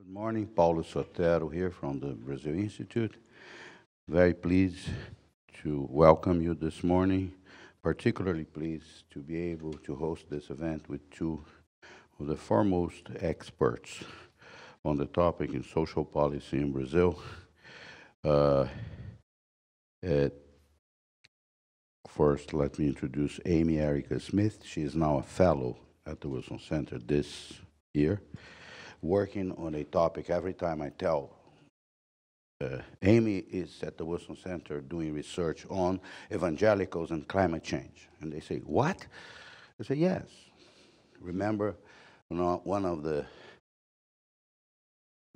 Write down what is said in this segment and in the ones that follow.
Good morning, Paulo Sotero here from the Brazil Institute. Very pleased to welcome you this morning. Particularly pleased to be able to host this event with two of the foremost experts on the topic in social policy in Brazil. First, let me introduce Amy Erica Smith. She is now a fellow at the Wilson Center this year, working on a topic. Every time I tell Amy is at the Wilson Center doing research on evangelicals and climate change. And they say, what? I say, yes. Remember, one of the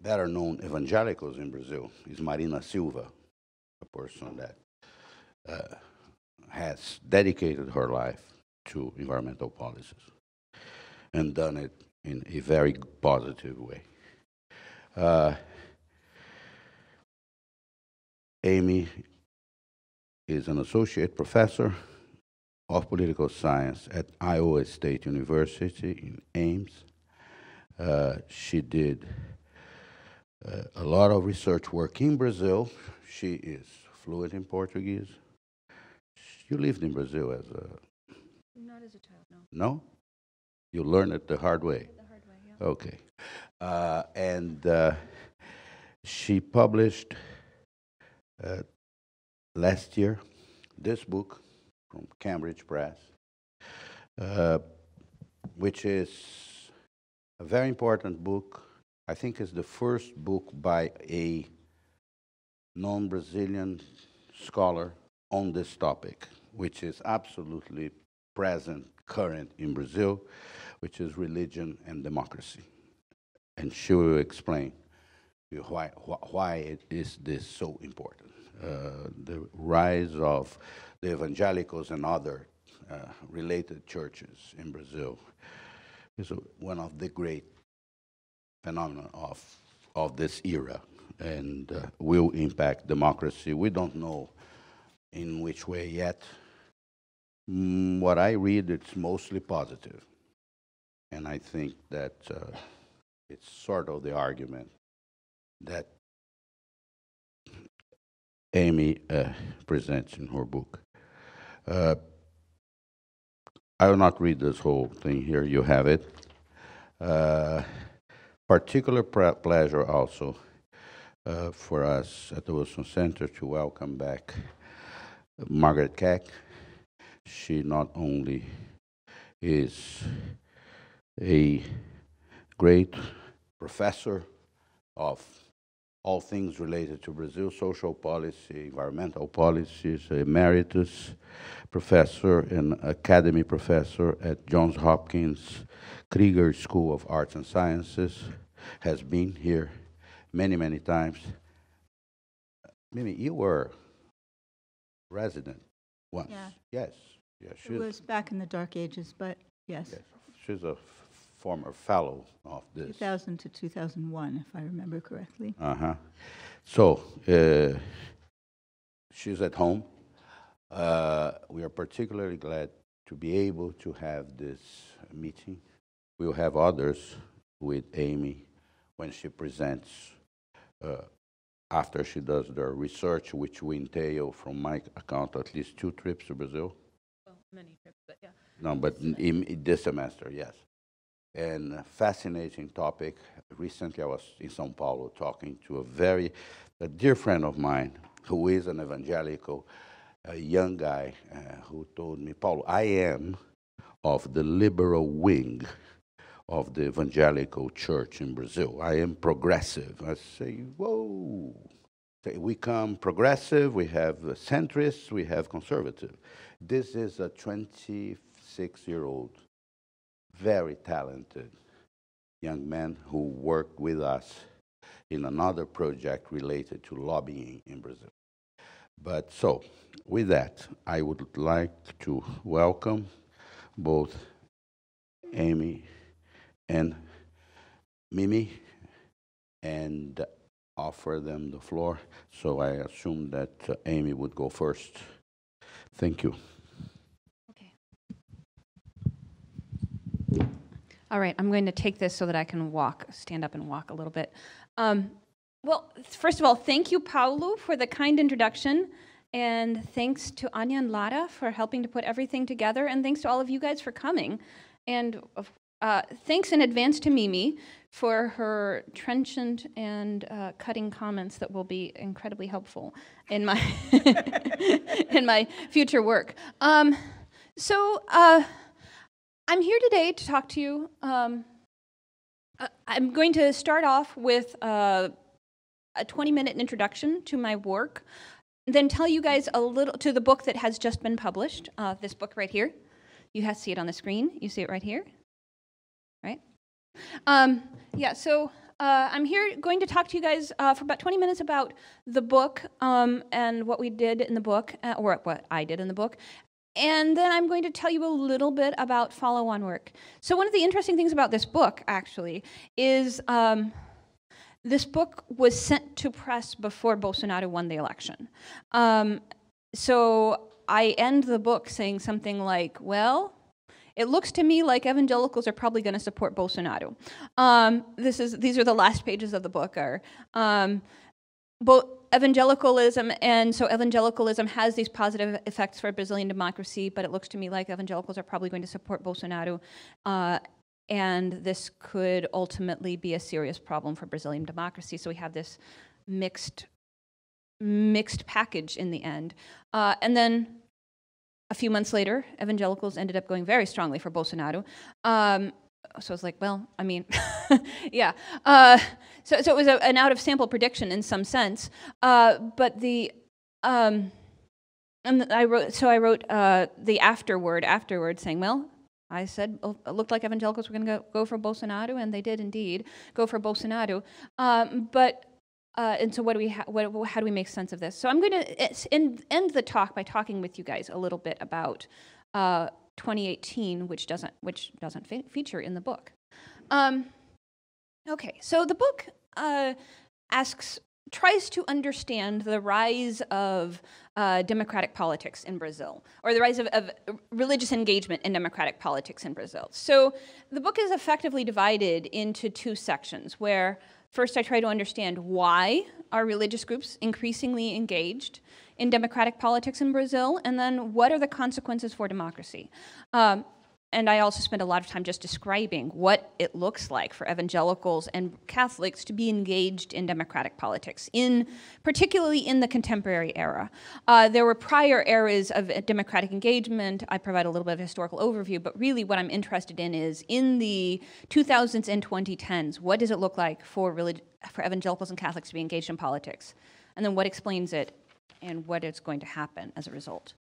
better known evangelicals in Brazil is Marina Silva, a person that has dedicated her life to environmental policies and done it in a very positive way. Amy is an associate professor of political science at Iowa State University in Ames. She did a lot of research work in Brazil. She is fluent in Portuguese. You lived in Brazil as a... Not as a child, no. No? You learned it the hard way? The hard way, yeah. Okay. And she published last year this book from Cambridge Press, which is a very important book. I think it's the first book by a non-Brazilian scholar on this topic, which is absolutely present, current in Brazil, which is religion and democracy. And she will explain why it is this so important. The rise of the evangelicals and other related churches in Brazil is one of the great phenomena of this era, and will impact democracy. We don't know in which way yet. What I read, it's mostly positive. And I think that it's sort of the argument that Amy presents in her book. I will not read this whole thing here. You have it. Particular pleasure also for us at the Wilson Center to welcome back Margaret Keck. She not only is a great professor of all things related to Brazil, social policy, environmental policies, emeritus professor and academy professor at Johns Hopkins Krieger School of Arts and Sciences, has been here many, many times. Mimi, you were resident once. Yeah. Yes. Yeah, It was back in the dark ages, but yes. Yes. She's a former fellow of this. 2000 to 2001, if I remember correctly. Uh-huh. So, she's at home. We are particularly glad to be able to have this meeting. We'll have others with Amy when she presents, after she does the research, which will entail, from my account, at least 2 trips to Brazil. Well, many trips, but yeah. No, but in this semester, yes. And a fascinating topic. Recently, I was in São Paulo talking to a dear friend of mine who is an evangelical, a young guy who told me, Paulo, I am of the liberal wing of the evangelical church in Brazil. I am progressive. I say, whoa. We come progressive, we have centrists, we have conservative. This is a 26-year-old, very talented young man who worked with us in another project related to lobbying in Brazil. But so, with that, I would like to welcome both Amy and Mimi and offer them the floor. So I assume that Amy would go first. Thank you. Okay. All right, I'm going to take this so that I can stand up and walk a little bit. Well, first of all, thank you, Paulo, for the kind introduction. And thanks to Anya and Lara for helping to put everything together. And thanks to all of you guys for coming. And thanks in advance to Mimi for her trenchant and cutting comments that will be incredibly helpful in my in my future work. So I'm here today to talk to you. I'm going to start off with a 20-minute introduction to my work, then tell you guys a little to the book that has just been published, this book right here. You see it on the screen. You see it right here, right? Yeah, so I'm here going to talk to you guys for about 20 minutes about the book and what we did in the book, or what I did in the book. And then I'm going to tell you a little bit about follow-on work. So one of the interesting things about this book, actually, is this book was sent to press before Bolsonaro won the election. So I end the book saying something like, well, it looks to me like evangelicals are probably going to support Bolsonaro. These are the last pages of the book. Evangelicalism, and so evangelicalism has these positive effects for Brazilian democracy, but it looks to me like evangelicals are probably going to support Bolsonaro, and this could ultimately be a serious problem for Brazilian democracy. So we have this mixed package in the end. And then a few months later, evangelicals ended up going very strongly for Bolsonaro. So I was like, well, I mean, yeah. So it was an out-of-sample prediction in some sense. But and I wrote the afterward saying, well, I said it looked like evangelicals were going to go for Bolsonaro, and they did indeed go for Bolsonaro. And so how do we make sense of this? So I'm going to end the talk by talking with you guys a little bit about 2018, which doesn't feature in the book. Okay, so the book tries to understand the rise of democratic politics in Brazil, or the rise of religious engagement in democratic politics in Brazil. So the book is effectively divided into two sections, where first I try to understand why are religious groups increasingly engaged in democratic politics in Brazil, and then what are the consequences for democracy. And I also spend a lot of time just describing what it looks like for evangelicals and Catholics to be engaged in democratic politics, particularly in the contemporary era. There were prior eras of democratic engagement. I provide a little bit of a historical overview, but really what I'm interested in is in the 2000s and 2010s, what does it look like for evangelicals and Catholics to be engaged in politics? And then what explains it and what is going to happen as a result.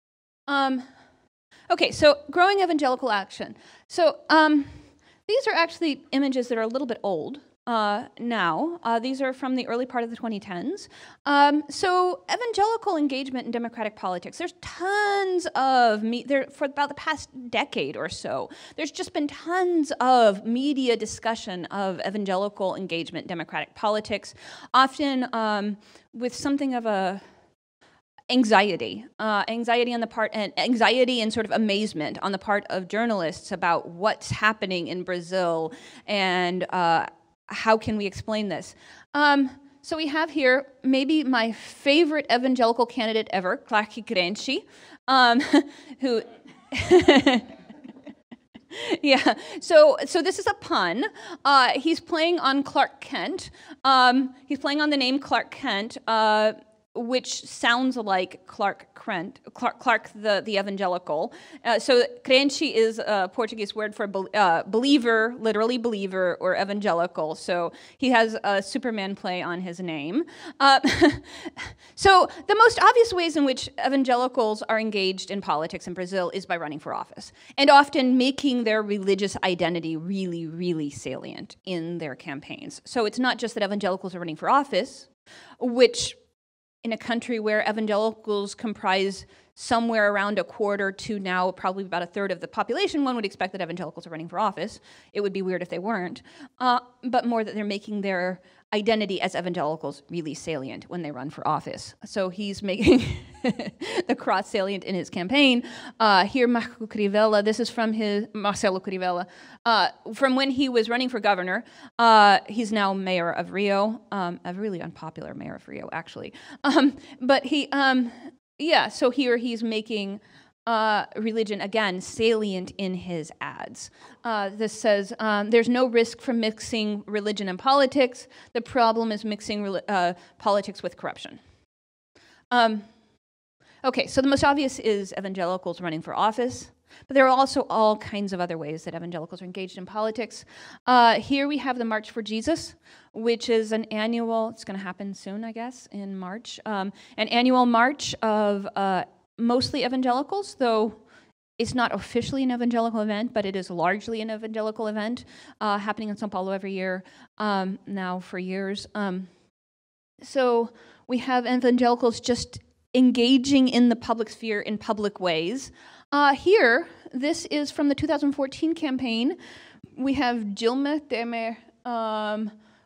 Okay, so growing evangelical action. So these are actually images that are a little bit old now. These are from the early part of the 2010s. So evangelical engagement in democratic politics, there's tons of, for about the past decade or so, there's just been tons of media discussion of evangelical engagement in democratic politics, often with something of a anxiety and sort of amazement on the part of journalists about what's happening in Brazil and how can we explain this. So we have here maybe my favorite evangelical candidate ever, Clergy, who. Yeah, so this is a pun. He's playing on Clark Kent. He's playing on the name Clark Kent, which sounds like Clark the evangelical. So crente is a Portuguese word for believer, literally believer, or evangelical. So he has a Superman play on his name. So the most obvious ways in which evangelicals are engaged in politics in Brazil is by running for office, and often making their religious identity really, really salient in their campaigns. So it's not just that evangelicals are running for office, which in a country where evangelicals comprise somewhere around a quarter to now probably about a third of the population, one would expect that evangelicals are running for office. It would be weird if they weren't. But more that they're making their identity as evangelicals really salient when they run for office. So he's making the cross salient in his campaign. Here, Marco Crivella, this is from Marcelo Crivella, from when he was running for governor. He's now mayor of Rio, a really unpopular mayor of Rio, actually. But he, so here he's making religion, again, salient in his ads. This says, there's no risk from mixing religion and politics. The problem is mixing politics with corruption. Okay, so the most obvious is evangelicals running for office, but there are also all kinds of other ways that evangelicals are engaged in politics. Here we have the March for Jesus, which is an annual, it's going to happen soon, I guess, in March, an annual march of mostly evangelicals, though it's not officially an evangelical event, but it is largely an evangelical event, happening in São Paulo every year now for years. So we have evangelicals just engaging in the public sphere in public ways. Here, this is from the 2014 campaign. We have Dilma Temer,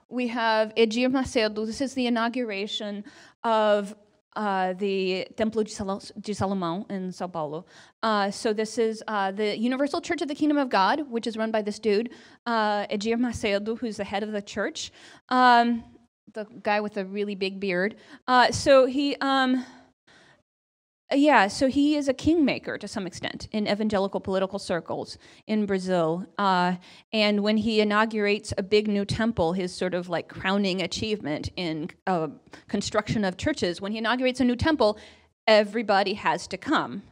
we have Edir Macedo. This is the inauguration of the Templo de Salomão in São Paulo. So this is the Universal Church of the Kingdom of God, which is run by this dude, Edir Macedo, who's the head of the church, the guy with a really big beard. So he is a kingmaker to some extent in evangelical political circles in Brazil. And when he inaugurates a big new temple, his sort of like crowning achievement in construction of churches, when he inaugurates a new temple, everybody has to come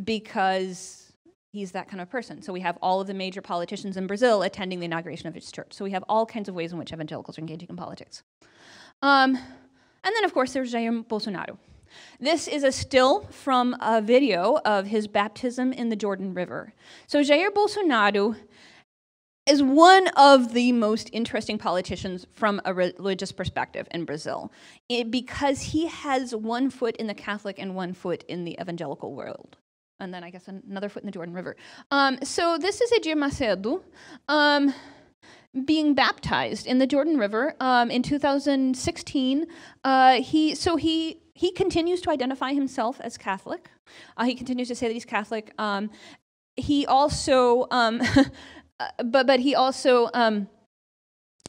because he's that kind of person. So we have all of the major politicians in Brazil attending the inauguration of his church. So we have all kinds of ways in which evangelicals are engaging in politics. And then, of course, there's Jair Bolsonaro. This is a still from a video of his baptism in the Jordan River. So Jair Bolsonaro is one of the most interesting politicians from a religious perspective in Brazil, because he has one foot in the Catholic and one foot in the evangelical world. And then I guess another foot in the Jordan River. So this is Edir Macedo being baptized in the Jordan River in 2016. He continues to identify himself as Catholic. He continues to say that he's Catholic. He also, but he also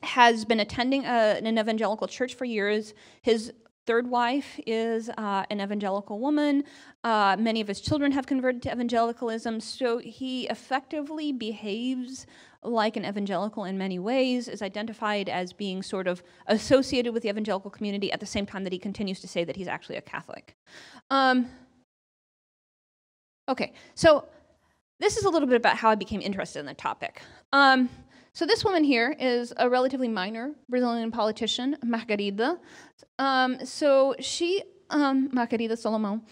has been attending an evangelical church for years. His third wife is an evangelical woman. Many of his children have converted to evangelicalism. So he effectively behaves like an evangelical in many ways, is identified as being sort of associated with the evangelical community at the same time that he continues to say that he's actually a Catholic. Okay, so this is a little bit about how I became interested in the topic. So this woman here is a relatively minor Brazilian politician, Margarida. So she, Margarida Salomão.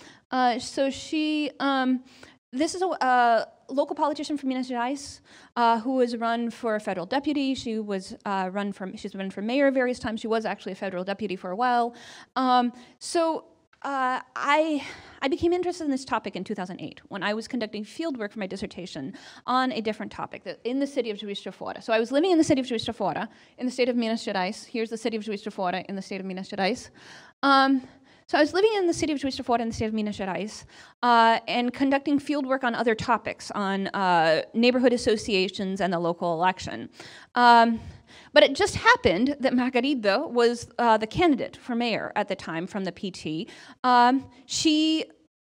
This is a local politician from Minas Gerais who was run for a federal deputy. She's run for mayor various times. She was actually a federal deputy for a while. I became interested in this topic in 2008 when I was conducting field work for my dissertation on a different topic in the city of Juiz de Fora. So I was living in the city of Juiz de Fora in the state of Minas Gerais. Here's the city of Juiz de Fora in the state of Minas Gerais. So I was living in the city of Juiz de Fora in the state of Minas Gerais and conducting field work on other topics, on neighborhood associations and the local election. But it just happened that Margarida was the candidate for mayor at the time from the PT. She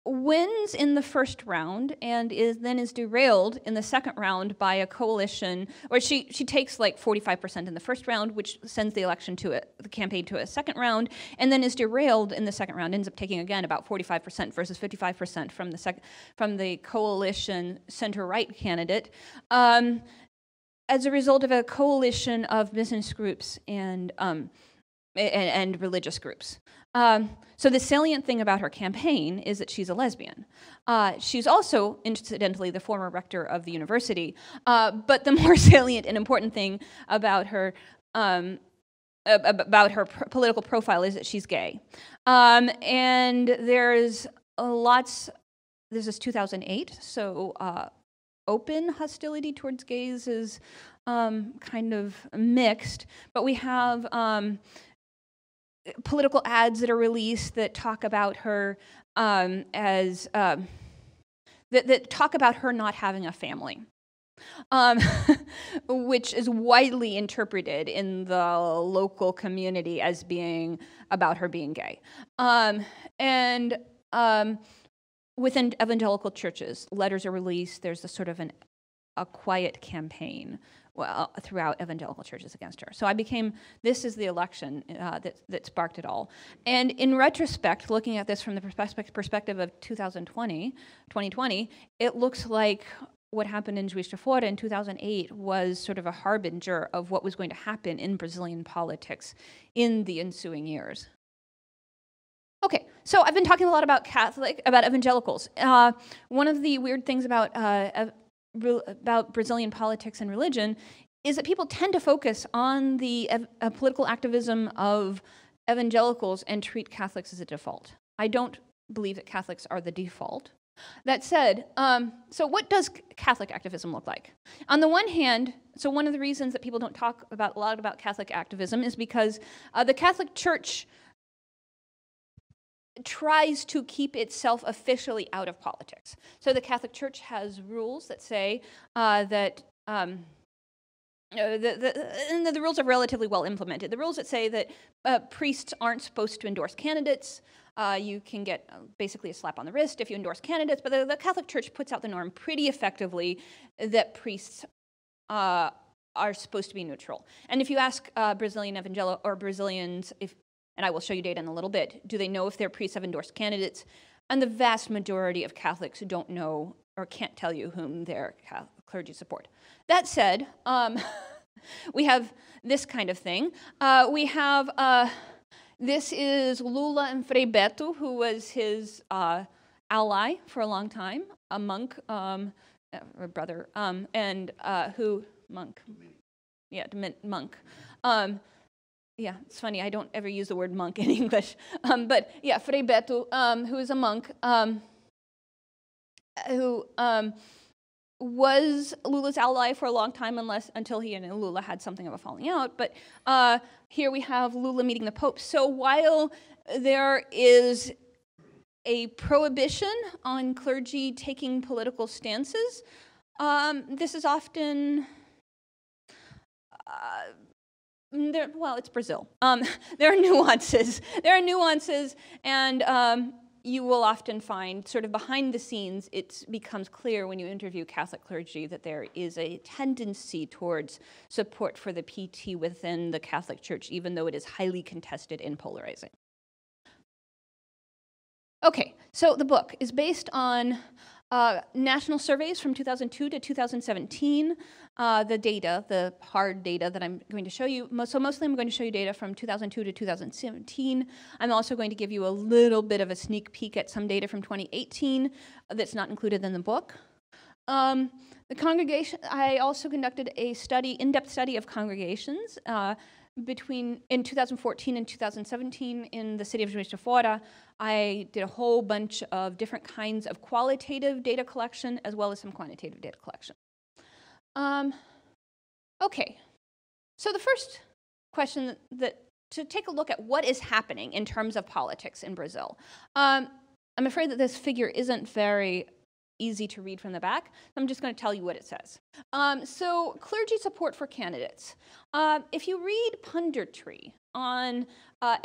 wins in the first round and then is derailed in the second round by a coalition, or she takes like 45% in the first round, which sends the election to the campaign to a second round, and then is derailed in the second round, ends up taking again about 45% versus 55% from the coalition center-right candidate, as a result of a coalition of business groups and religious groups. So the salient thing about her campaign is that she's a lesbian. She's also, incidentally, the former rector of the university. But the more salient and important thing about her political profile is that she's gay. And there's this is 2008, so open hostility towards gays is kind of mixed, but we have political ads that are released that talk about her that talk about her not having a family, which is widely interpreted in the local community as being about her being gay. Within evangelical churches, letters are released. There's a sort of a quiet campaign throughout evangelical churches against her. So this is the election that sparked it all. And in retrospect, looking at this from the perspective of 2020, it looks like what happened in Juiz de Fora in 2008 was sort of a harbinger of what was going to happen in Brazilian politics in the ensuing years. Okay, so I've been talking a lot about evangelicals. One of the weird things about Brazilian politics and religion is that people tend to focus on the political activism of evangelicals and treat Catholics as a default. I don't believe that Catholics are the default. That said, so what does Catholic activism look like? On the one hand, so one of the reasons that people don't talk a lot about Catholic activism is because the Catholic Church tries to keep itself officially out of politics. So the Catholic Church has rules that say that the rules are relatively well implemented. The rules that say that priests aren't supposed to endorse candidates. You can get basically a slap on the wrist if you endorse candidates, but the Catholic Church puts out the norm pretty effectively that priests are supposed to be neutral. And if you ask Brazilian evangelical or Brazilians, and I will show you data in a little bit, do they know if their priests have endorsed candidates? And the vast majority of Catholics don't know or can't tell you whom their clergy support. That said, we have this kind of thing. We have, this is Lula and Frei Beto, who was his ally for a long time, a monk, or brother, and who, monk, yeah, monk. Yeah, it's funny, I don't ever use the word monk in English. But yeah, Frei Beto, who is a monk, who was Lula's ally for a long time until he and Lula had something of a falling out. But here we have Lula meeting the Pope. So while there is a prohibition on clergy taking political stances, this is often... well, it's Brazil. There are nuances. And you will often find, sort of behind the scenes, it becomes clear when you interview Catholic clergy that there is a tendency towards support for the PT within the Catholic Church, even though it is highly contested and polarizing. Okay, so the book is based on national surveys from 2002 to 2017, the data, the hard data that I'm going to show you. So mostly I'm going to show you data from 2002 to 2017. I'm also going to give you a little bit of a sneak peek at some data from 2018 that's not included in the book. The congregation, I also conducted a study, in-depth study of congregations in 2014 and 2017 in the city of Juiz de Fora. I did a whole bunch of different kinds of qualitative data collection as well as some quantitative data collection. Okay, so the first question to take a look at what is happening in terms of politics in Brazil. I'm afraid that this figure isn't very easy to read from the back. I'm just going to tell you what it says. So clergy support for candidates. If you read punditry on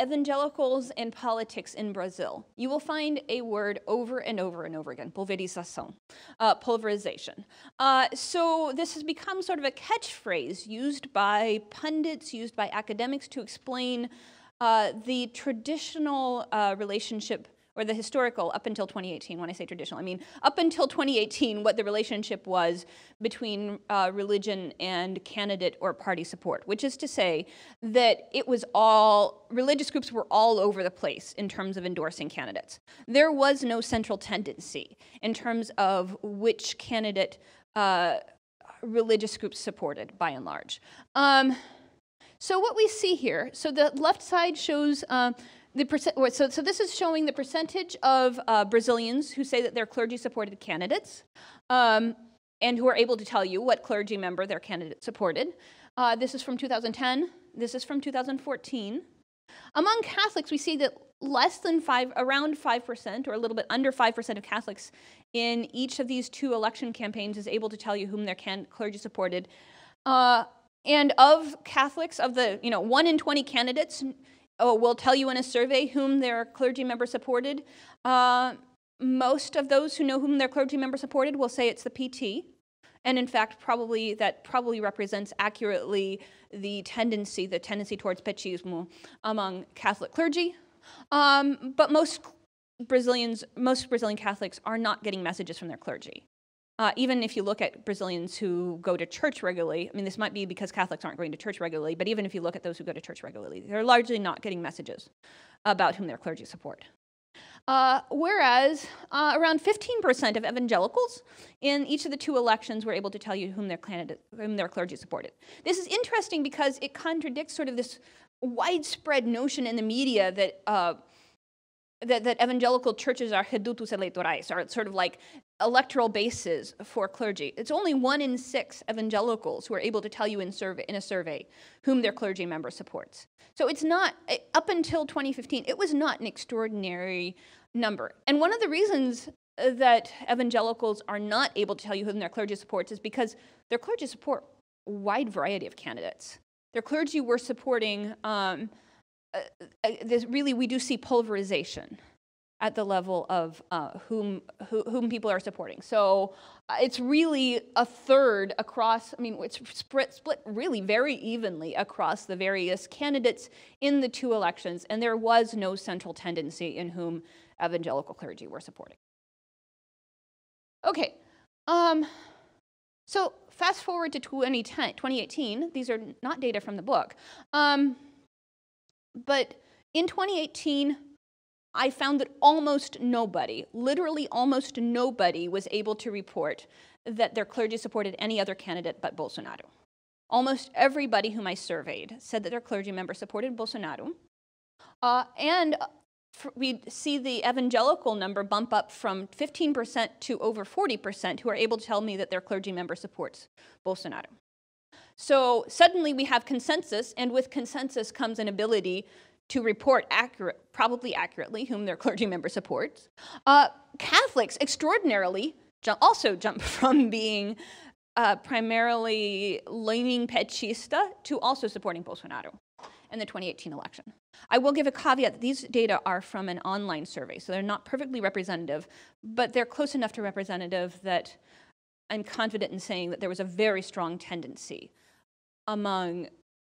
evangelicals and politics in Brazil, you will find a word over and over and over again, pulverização, pulverization. So this has become sort of a catchphrase used by pundits, used by academics to explain the traditional relationship, or the historical, up until 2018. When I say traditional, I mean up until 2018, what the relationship was between religion and candidate or party support, which is to say that it was religious groups were all over the place in terms of endorsing candidates. There was no central tendency in terms of which candidate religious groups supported, by and large. So what we see here, so the left side shows so this is showing the percentage of Brazilians who say that they're clergy-supported candidates and who are able to tell you what clergy member their candidate supported. This is from 2010. This is from 2014. Among Catholics, we see that around 5%, or a little bit under 5% of Catholics in each of these two election campaigns is able to tell you whom their clergy supported. And of Catholics, of the 1 in 20 candidates will tell you in a survey whom their clergy member supported. Most of those who know whom their clergy member supported will say it's the PT. And in fact, that probably represents accurately the tendency towards petismo among Catholic clergy. But most Brazilian Catholics are not getting messages from their clergy. Even if you look at Brazilians who go to church regularly, I mean, this might be because Catholics aren't going to church regularly, but even if you look at those who go to church regularly, they're largely not getting messages about whom their clergy support. Whereas around 15% of evangelicals in each of the two elections were able to tell you whom their clergy supported. This is interesting because it contradicts sort of this widespread notion in the media that that evangelical churches are redutos eleitorais, are sort of like electoral bases for clergy. It's only 1 in 6 evangelicals who are able to tell you in a survey whom their clergy member supports. So it's not, up until 2015, it was not an extraordinary number. And one of the reasons that evangelicals are not able to tell you whom their clergy supports is because their clergy support a wide variety of candidates. Their clergy were supporting we do see pulverization at the level of whom people are supporting. So it's really a third across, I mean, it's split really very evenly across the various candidates in the two elections, and there was no central tendency in whom evangelical clergy were supporting. Okay, so fast forward to 2018, these are not data from the book, but in 2018, I found that almost nobody, literally almost nobody, was able to report that their clergy supported any other candidate but Bolsonaro. Almost everybody whom I surveyed said that their clergy member supported Bolsonaro. We see the evangelical number bump up from 15% to over 40% who are able to tell me that their clergy member supports Bolsonaro. So suddenly we have consensus, and with consensus comes an ability to report probably accurately whom their clergy member supports. Catholics extraordinarily also jump from being primarily leaning petista to also supporting Bolsonaro in the 2018 election. I will give a caveat that these data are from an online survey, so they're not perfectly representative, but they're close enough to representative that I'm confident in saying that there was a very strong tendency among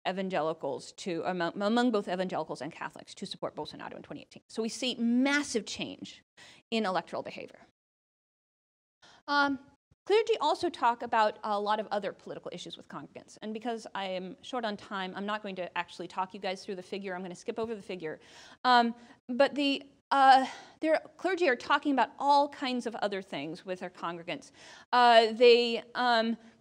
evangelicals among both evangelicals and Catholics to support Bolsonaro in 2018. So we see massive change in electoral behavior. Clergy also talk about a lot of other political issues with congregants. And because I am short on time, I'm not going to actually talk you guys through the figure. I'm going to skip over the figure. But their clergy are talking about all kinds of other things with their congregants.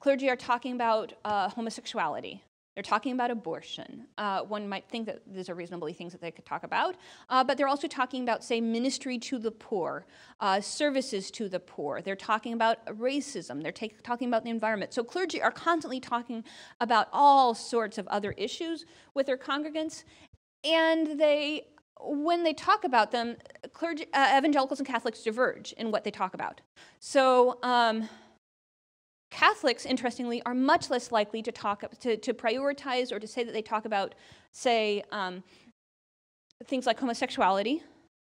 Clergy are talking about homosexuality. They're talking about abortion. One might think that these are reasonably things that they could talk about, but they're also talking about, say, ministry to the poor, services to the poor. They're talking about racism. They're talking about the environment. So clergy are constantly talking about all sorts of other issues with their congregants, and when they talk about them, evangelicals and Catholics diverge in what they talk about. So Catholics, interestingly, are much less likely to prioritize or to say that they talk about, say, things like homosexuality,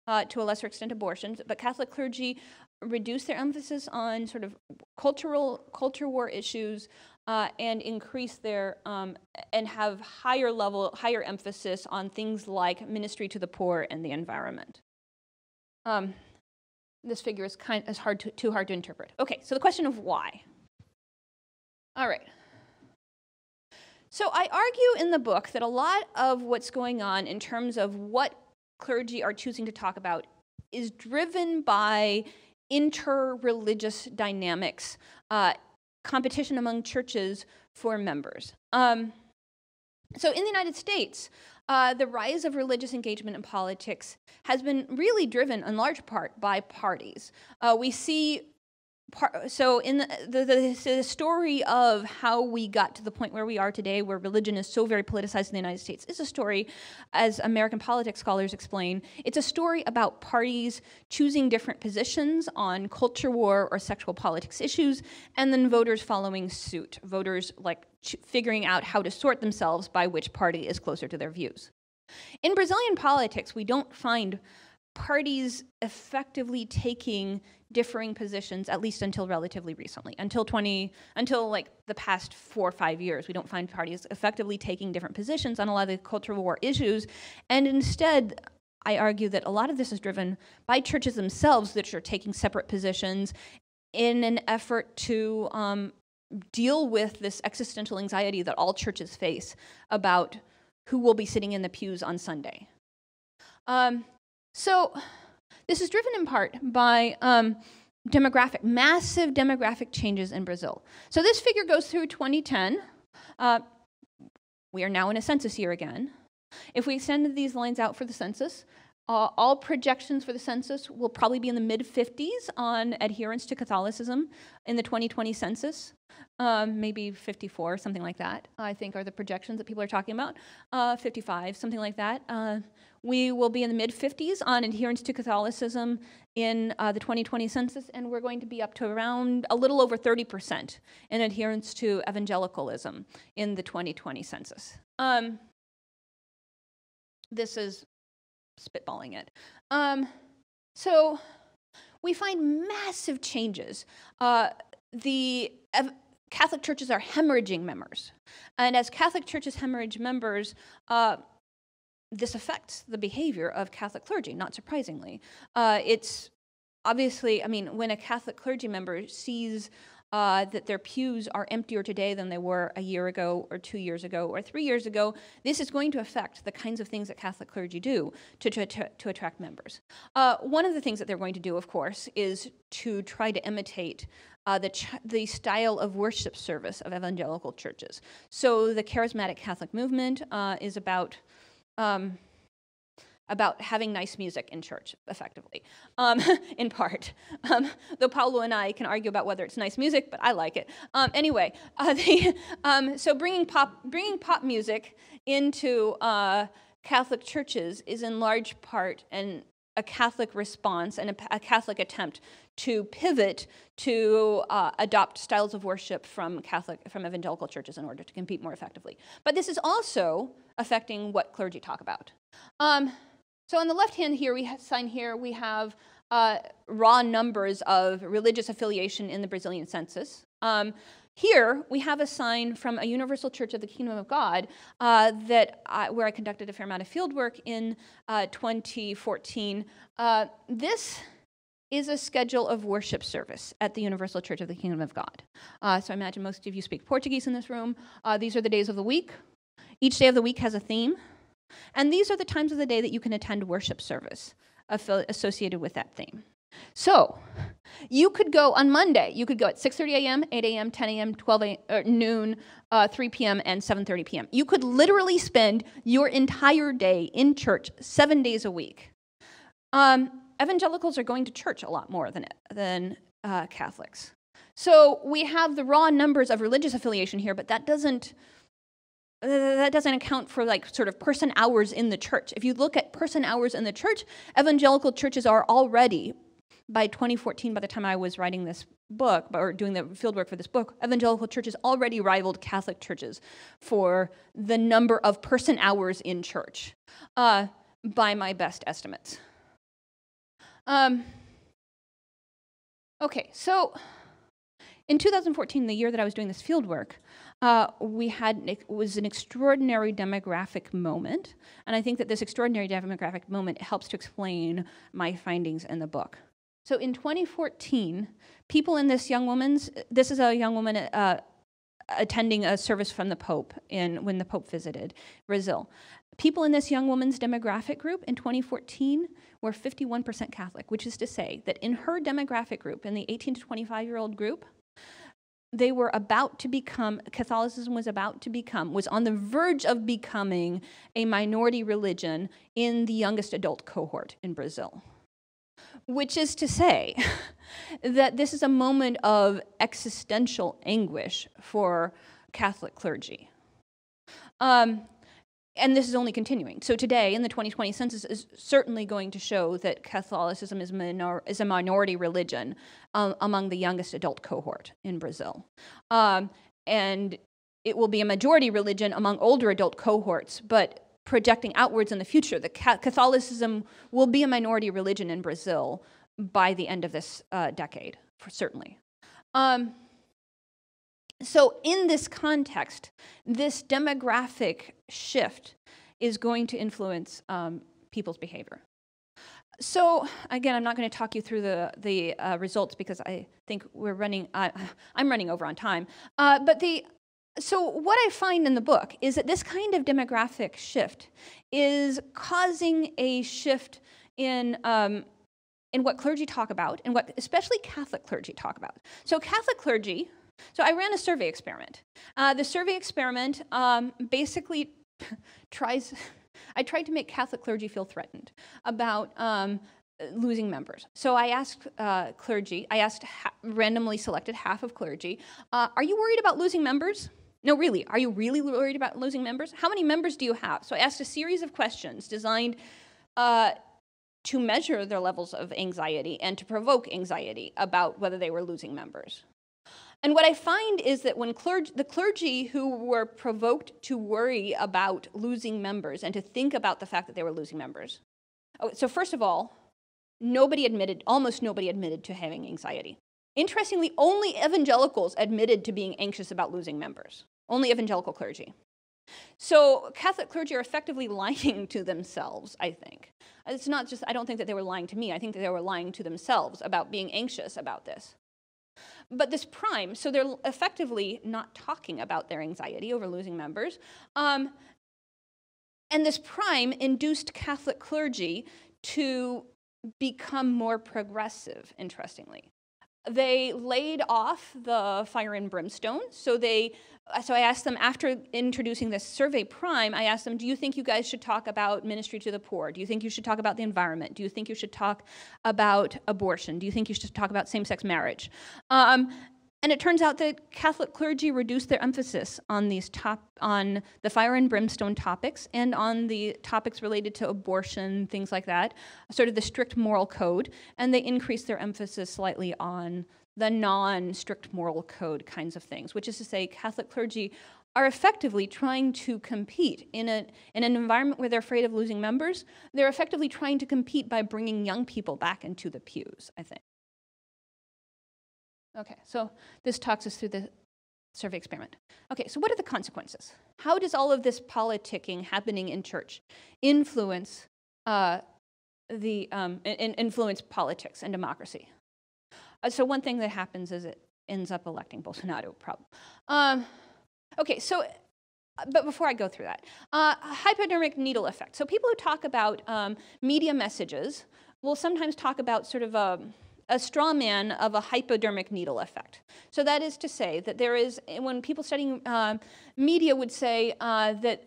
to a lesser extent abortions, but Catholic clergy reduce their emphasis on sort of culture war issues and increase their, and have higher emphasis on things like ministry to the poor and the environment. This figure is too hard to interpret. Okay, so the question of why. All right. So I argue in the book that a lot of what's going on in terms of what clergy are choosing to talk about is driven by inter-religious dynamics, competition among churches for members. So in the United States, the rise of religious engagement in politics has been really driven in large part by parties. We see So in the story of how we got to the point where we are today, where religion is so very politicized in the United States, is a story, as American politics scholars explain, it's a story about parties choosing different positions on culture war or sexual politics issues, and then voters following suit, voters like figuring out how to sort themselves by which party is closer to their views. In Brazilian politics, we don't find parties effectively taking differing positions, at least until relatively recently. Until like the past 4 or 5 years, we don't find parties effectively taking different positions on a lot of the cultural war issues. And instead, I argue that a lot of this is driven by churches themselves that are taking separate positions in an effort to deal with this existential anxiety that all churches face about who will be sitting in the pews on Sunday. So this is driven in part by massive demographic changes in Brazil. So this figure goes through 2010. We are now in a census year again. If we extended these lines out for the census, all projections for the census will probably be in the mid-50s on adherence to Catholicism in the 2020 census. Maybe 54, something like that, I think are the projections that people are talking about. 55, something like that. We will be in the mid-50s on adherence to Catholicism in the 2020 census, and we're going to be up to around a little over 30% in adherence to evangelicalism in the 2020 census. This is spitballing it. So we find massive changes. The Catholic churches are hemorrhaging members. And as Catholic churches hemorrhage members, this affects the behavior of Catholic clergy, not surprisingly. It's obviously, I mean, when a Catholic clergy member sees that their pews are emptier today than they were a year ago or 2 years ago or 3 years ago, this is going to affect the kinds of things that Catholic clergy do to attract members. One of the things that they're going to do, of course, is to try to imitate the style of worship service of evangelical churches. So the charismatic Catholic movement is about having nice music in church, effectively, in part. Though Paulo and I can argue about whether it's nice music, but I like it. Anyway, so bringing pop music into Catholic churches is in large part a Catholic response and a Catholic attempt to pivot to adopt styles of worship from evangelical churches in order to compete more effectively. But this is also affecting what clergy talk about. So on the left-hand sign here, we have raw numbers of religious affiliation in the Brazilian census. Here, we have a sign from a Universal Church of the Kingdom of God where I conducted a fair amount of field work in 2014. This is a schedule of worship service at the Universal Church of the Kingdom of God. So I imagine most of you speak Portuguese in this room. These are the days of the week. Each day of the week has a theme. And these are the times of the day that you can attend worship service associated with that theme. So you could go on Monday, you could go at 6:30 a.m., 8 a.m., 10 a.m., 12 a.m., noon, 3 p.m., and 7:30 p.m. You could literally spend your entire day in church 7 days a week. Evangelicals are going to church a lot more than Catholics. So we have the raw numbers of religious affiliation here, but that doesn't account for like sort of person hours in the church. If you look at person hours in the church, evangelical churches are already, by 2014, by the time I was writing this book, or doing the fieldwork for this book, evangelical churches already rivaled Catholic churches for the number of person hours in church, by my best estimates. Okay, so in 2014, the year that I was doing this fieldwork, it was an extraordinary demographic moment, and I think that this extraordinary demographic moment helps to explain my findings in the book. So in 2014, people in this is a young woman attending a service from the Pope when the Pope visited Brazil. People in this young woman's demographic group in 2014 were 51% Catholic, which is to say that in her demographic group, in the 18 to 25-year-old group, Catholicism was on the verge of becoming a minority religion in the youngest adult cohort in Brazil. which is to say that this is a moment of existential anguish for Catholic clergy. And this is only continuing. So today, in the 2020 census, is certainly going to show that Catholicism is a minority religion among the youngest adult cohort in Brazil. And it will be a majority religion among older adult cohorts, but projecting outwards in the future, the Catholicism will be a minority religion in Brazil by the end of this decade, certainly. So in this context, this demographic shift is going to influence people's behavior. So again, I'm not going to talk you through the results because I think I'm running over on time. So what I find in the book is that this kind of demographic shift is causing a shift in what clergy talk about, and what especially Catholic clergy talk about. So Catholic clergy. So I ran a survey experiment. The survey experiment basically I tried to make Catholic clergy feel threatened about losing members. So I asked clergy, randomly selected half of clergy, are you worried about losing members? No, really, are you really worried about losing members? How many members do you have? So I asked a series of questions designed to measure their levels of anxiety and to provoke anxiety about whether they were losing members. And what I find is that when the clergy who were provoked to worry about losing members and to think about the fact that they were losing members. So first of all, almost nobody admitted to having anxiety. Interestingly, only evangelicals admitted to being anxious about losing members. Only evangelical clergy. So Catholic clergy are effectively lying to themselves, I think. It's not just, I don't think that they were lying to me. I think that they were lying to themselves about being anxious about this. But this prime, so they're effectively not talking about their anxiety over losing members. And this prime induced Catholic clergy to become more progressive, interestingly. They laid off the fire and brimstone. So I asked them, after introducing this survey prime, I asked them, do you think you guys should talk about ministry to the poor? Do you think you should talk about the environment? Do you think you should talk about abortion? Do you think you should talk about same-sex marriage? And it turns out that Catholic clergy reduced their emphasis on on the fire and brimstone topics and on the topics related to abortion, things like that, sort of the strict moral code, and they increased their emphasis slightly on the non-strict moral code kinds of things, which is to say Catholic clergy are effectively trying to compete in an environment where they're afraid of losing members. They're effectively trying to compete by bringing young people back into the pews, I think. Okay, so this talks us through the survey experiment. Okay, so what are the consequences? How does all of this politicking happening in church influence influence politics and democracy? So one thing that happens is it ends up electing Bolsonaro, probably. Okay, so, but before I go through that, hypodermic needle effect. So people who talk about media messages will sometimes talk about sort of a straw man of a hypodermic needle effect. So that is to say that there is, when people studying media would say that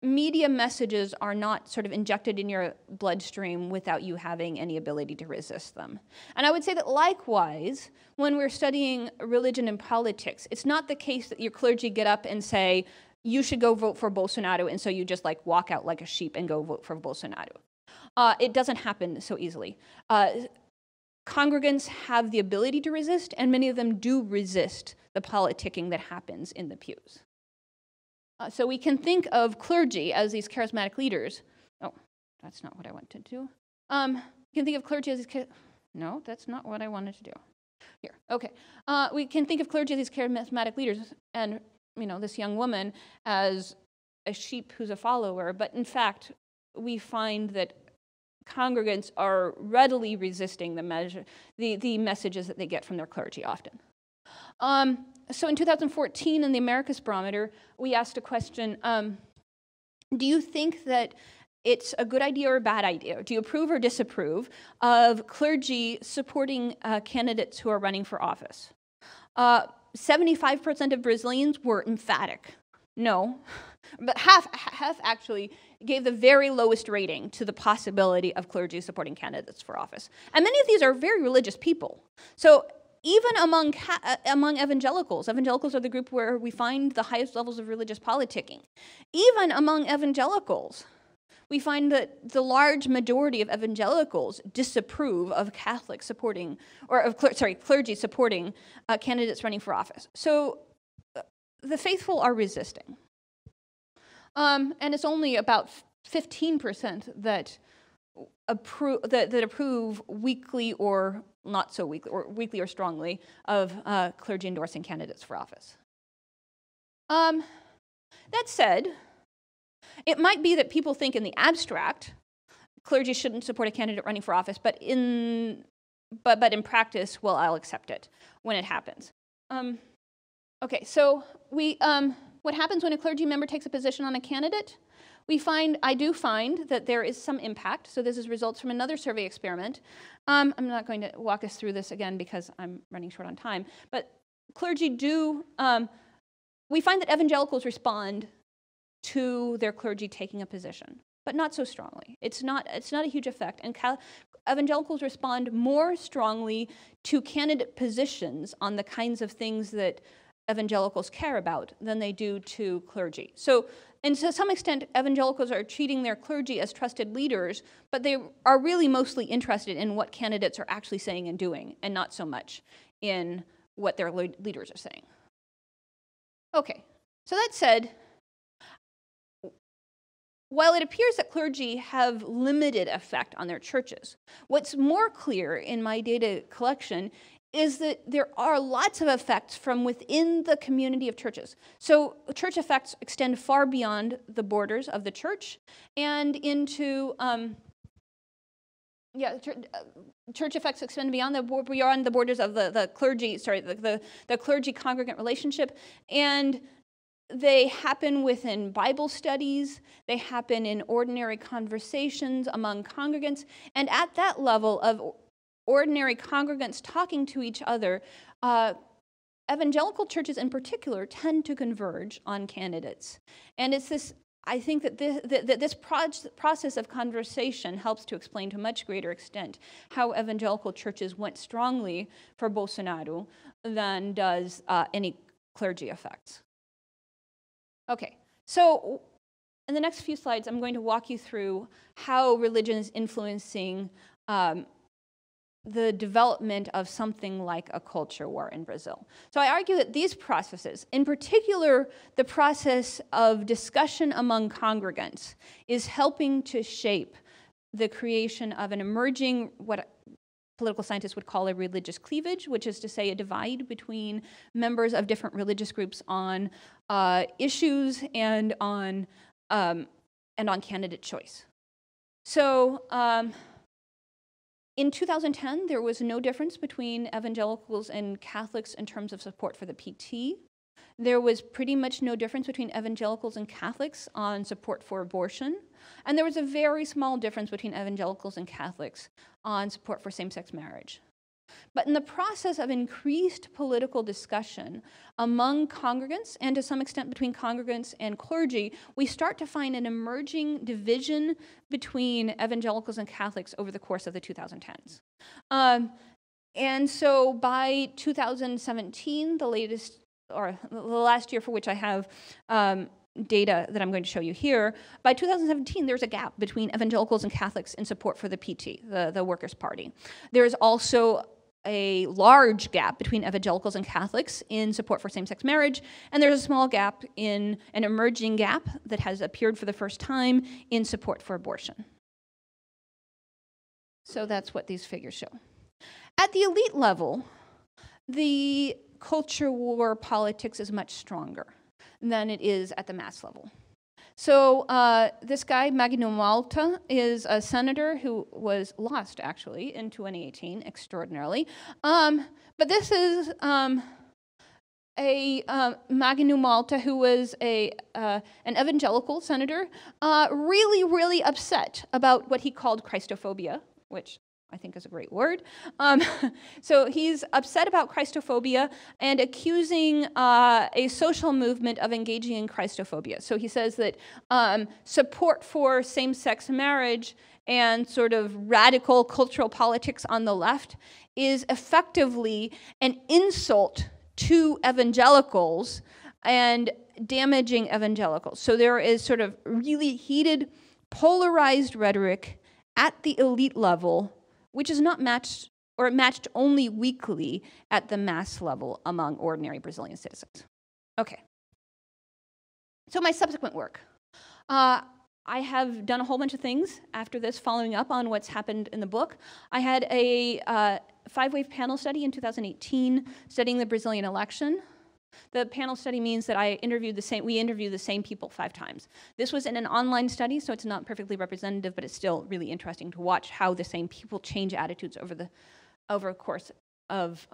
media messages are not sort of injected in your bloodstream without you having any ability to resist them. And I would say that likewise, when we're studying religion and politics, it's not the case that your clergy get up and say, you should go vote for Bolsonaro, and so you just like walk out like a sheep and go vote for Bolsonaro. It doesn't happen so easily. Congregants have the ability to resist, and many of them do resist the politicking that happens in the pews. So we can think of clergy as these charismatic leaders. Oh, that's not what I wanted to do. You can think of clergy as these, no, that's not what I wanted to do. Here, okay. We can think of clergy as these charismatic leaders, and this young woman as a sheep who's a follower, but in fact, we find that congregants are readily resisting the messages that they get from their clergy often. So in 2014, in the Americas Barometer, we asked a question, do you think that it's a good idea or a bad idea? Do you approve or disapprove of clergy supporting candidates who are running for office? 75% of Brazilians were emphatic. no, but half actually gave the very lowest rating to the possibility of clergy supporting candidates for office. And many of these are very religious people. So even among evangelicals, evangelicals are the group where we find the highest levels of religious politicking. Even among evangelicals, we find that the large majority of evangelicals disapprove of Catholics supporting, or of clergy supporting candidates running for office. So the faithful are resisting. And it's only about 15% that approve weakly or not so weakly, or weakly or strongly, of clergy endorsing candidates for office. That said, it might be that people think in the abstract, clergy shouldn't support a candidate running for office, but in practice, well, I'll accept it when it happens. Okay, so what happens when a clergy member takes a position on a candidate? I do find that there is some impact. So this is results from another survey experiment. I'm not going to walk us through this again because I'm running short on time. But clergy do, we find that evangelicals respond to their clergy taking a position, but not so strongly. It's not a huge effect. And evangelicals respond more strongly to candidate positions on the kinds of things that evangelicals care about than they do to clergy. And to some extent, evangelicals are treating their clergy as trusted leaders, but they are really mostly interested in what candidates are actually saying and doing, and not so much in what their leaders are saying. Okay, so that said, while it appears that clergy have limited effect on their churches, what's more clear in my data collection is that there are lots of effects from within the community of churches. So church effects extend far beyond the borders of the church and into, church effects extend beyond the borders of the clergy, the clergy-congregant relationship, and they happen within Bible studies, they happen in ordinary conversations among congregants, and at that level of ordinary congregants talking to each other, evangelical churches in particular tend to converge on candidates. And it's this, I think that this process of conversation helps to explain to a much greater extent how evangelical churches went strongly for Bolsonaro than does any clergy effects. Okay, so in the next few slides, I'm going to walk you through how religion is influencing the development of something like a culture war in Brazil. So I argue that these processes, in particular the process of discussion among congregants, is helping to shape the creation of an emerging, what political scientists would call a religious cleavage, which is to say a divide between members of different religious groups on issues and on candidate choice. So in 2010, there was no difference between evangelicals and Catholics in terms of support for the PT. There was pretty much no difference between evangelicals and Catholics on support for abortion. And there was a very small difference between evangelicals and Catholics on support for same-sex marriage. But in the process of increased political discussion among congregants, and to some extent between congregants and clergy, we start to find an emerging division between evangelicals and Catholics over the course of the 2010s. And so by 2017, the last year for which I have data that I'm going to show you here, by 2017, there's a gap between evangelicals and Catholics in support for the PT, the Workers Party. There's also a large gap between evangelicals and Catholics in support for same-sex marriage, and there's a small gap in an emerging gap that has appeared for the first time in support for abortion. So that's what these figures show. At the elite level, the culture war politics is much stronger than it is at the mass level. So this guy, Magno Malta, is a senator who was lost, actually, in 2018, extraordinarily. But this is Magno Malta, who was an evangelical senator, really, really upset about what he called Christophobia, which I think is a great word. So he's upset about Christophobia and accusing a social movement of engaging in Christophobia. So he says that support for same-sex marriage and sort of radical cultural politics on the left is effectively an insult to evangelicals and damaging evangelicals. So there is sort of really heated, polarized rhetoric at the elite level, which is not matched, or matched only weakly at the mass level among ordinary Brazilian citizens. Okay. So my subsequent work. I have done a whole bunch of things after this, following up on what's happened in the book. I had a 5-wave panel study in 2018 studying the Brazilian election. The panel study means that we interviewed the same people 5 times. This was in an online study, so it's not perfectly representative, but it's still really interesting to watch how the same people change attitudes over a course of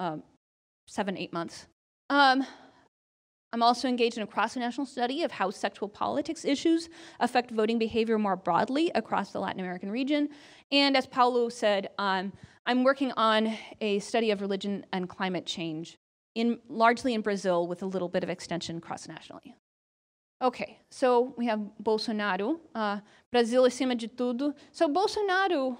7-8 months. I'm also engaged in a cross-national study of how sexual politics issues affect voting behavior more broadly across the Latin American region. And as Paulo said, I'm working on a study of religion and climate change, largely in Brazil, with a little bit of extension cross-nationally. Okay, so we have Bolsonaro, Brasil acima de tudo. So Bolsonaro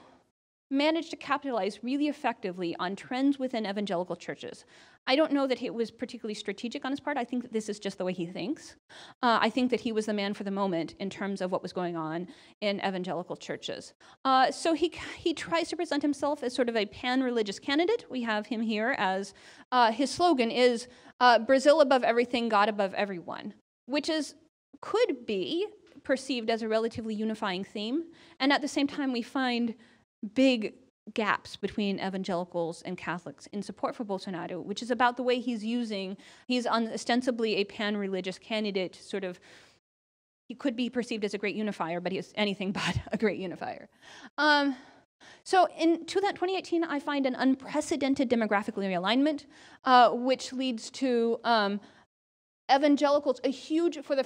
managed to capitalize really effectively on trends within evangelical churches. I don't know that it was particularly strategic on his part. I think that this is just the way he thinks. I think that he was the man for the moment in terms of what was going on in evangelical churches. So he tries to present himself as sort of a pan-religious candidate. We have him here as, his slogan is, Brazil above everything, God above everyone, which could be perceived as a relatively unifying theme. And at the same time, we find big gaps between evangelicals and Catholics in support for Bolsonaro, which is about the way he's ostensibly a pan-religious candidate, sort of, he could be perceived as a great unifier, but he is anything but a great unifier. So in 2018, I find an unprecedented demographic realignment, which leads to evangelicals, for the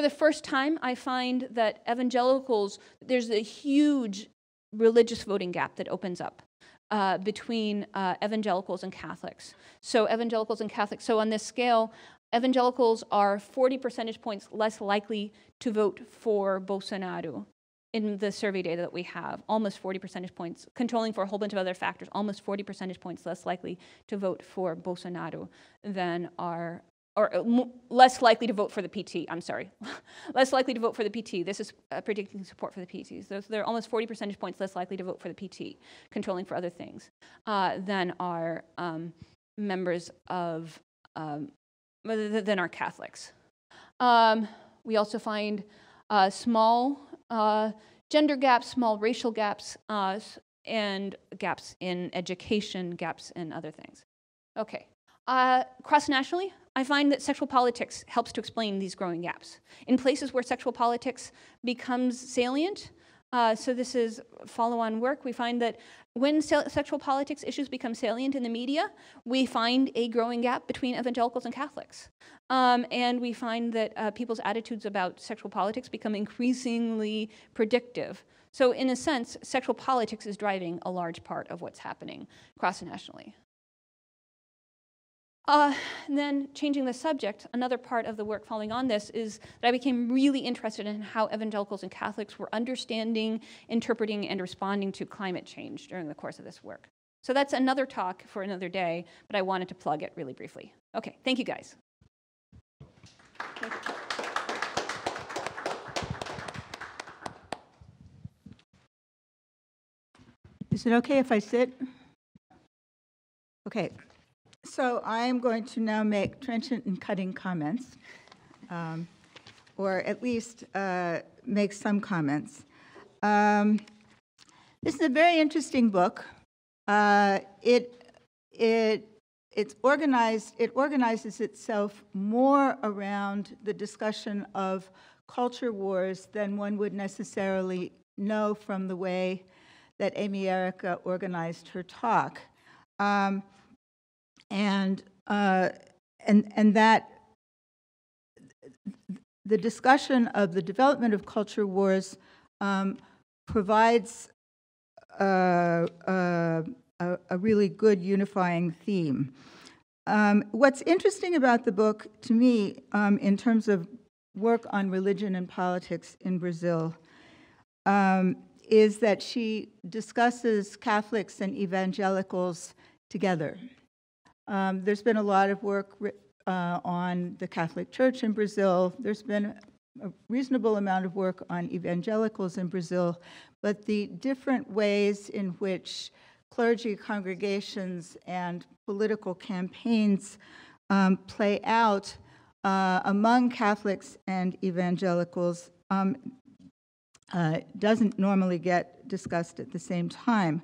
first time, I find that evangelicals, there's a huge religious voting gap that opens up between evangelicals and Catholics. So evangelicals and Catholics, so on this scale, evangelicals are 40 percentage points less likely to vote for Bolsonaro in the survey data that we have, almost 40 percentage points, controlling for a whole bunch of other factors, almost 40 percentage points less likely to vote for Bolsonaro than are, less likely to vote for the PT, I'm sorry. Less likely to vote for the PT. This is predicting support for the PTs. They're almost 40 percentage points less likely to vote for the PT, controlling for other things, than are members of, than are Catholics. We also find small gender gaps, small racial gaps, and gaps in education, gaps in other things. Okay. Cross-nationally, I find that sexual politics helps to explain these growing gaps. In places where sexual politics becomes salient, so this is follow-on work, we find that when sexual politics issues become salient in the media, we find a growing gap between evangelicals and Catholics. And we find that people's attitudes about sexual politics become increasingly predictive. So in a sense, sexual politics is driving a large part of what's happening cross-nationally. Then changing the subject, another part of the work following on this is that I became really interested in how evangelicals and Catholics were understanding, interpreting, and responding to climate change during the course of this work. So that's another talk for another day, but I wanted to plug it really briefly. Okay, thank you guys. Is it okay if I sit? Okay. So I'm going to now make trenchant and cutting comments, or at least make some comments. This is a very interesting book. It organizes itself more around the discussion of culture wars than one would necessarily know from the way that Amy Erica organized her talk. And that the discussion of the development of culture wars provides a really good unifying theme. What's interesting about the book, to me, in terms of work on religion and politics in Brazil, is that she discusses Catholics and evangelicals together. There's been a lot of work on the Catholic Church in Brazil. There's been a reasonable amount of work on evangelicals in Brazil, but the different ways in which clergy congregations and political campaigns play out among Catholics and evangelicals doesn't normally get discussed at the same time.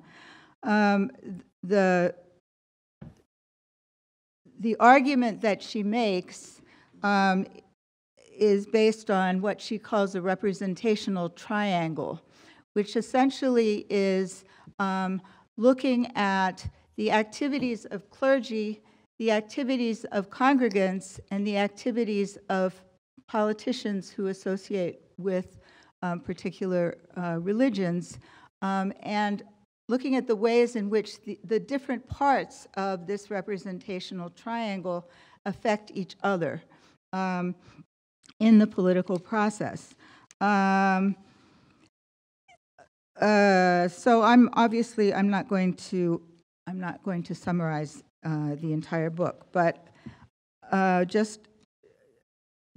The argument that she makes is based on what she calls a representational triangle, which essentially is looking at the activities of clergy, the activities of congregants, and the activities of politicians who associate with particular religions, and looking at the ways in which the different parts of this representational triangle affect each other in the political process. So I'm not going to summarize the entire book, but just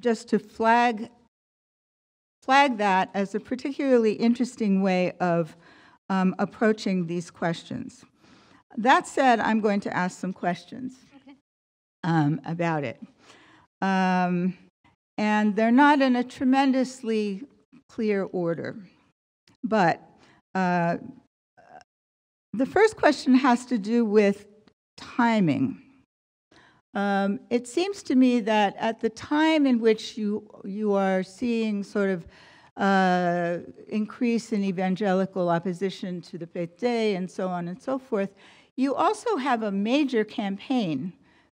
to flag that as a particularly interesting way of approaching these questions. That said, I'm going to ask some questions about it. And they're not in a tremendously clear order. But the first question has to do with timing. It seems to me that at the time in which you are seeing sort of increase in evangelical opposition to the PT and so on and so forth, you also have a major campaign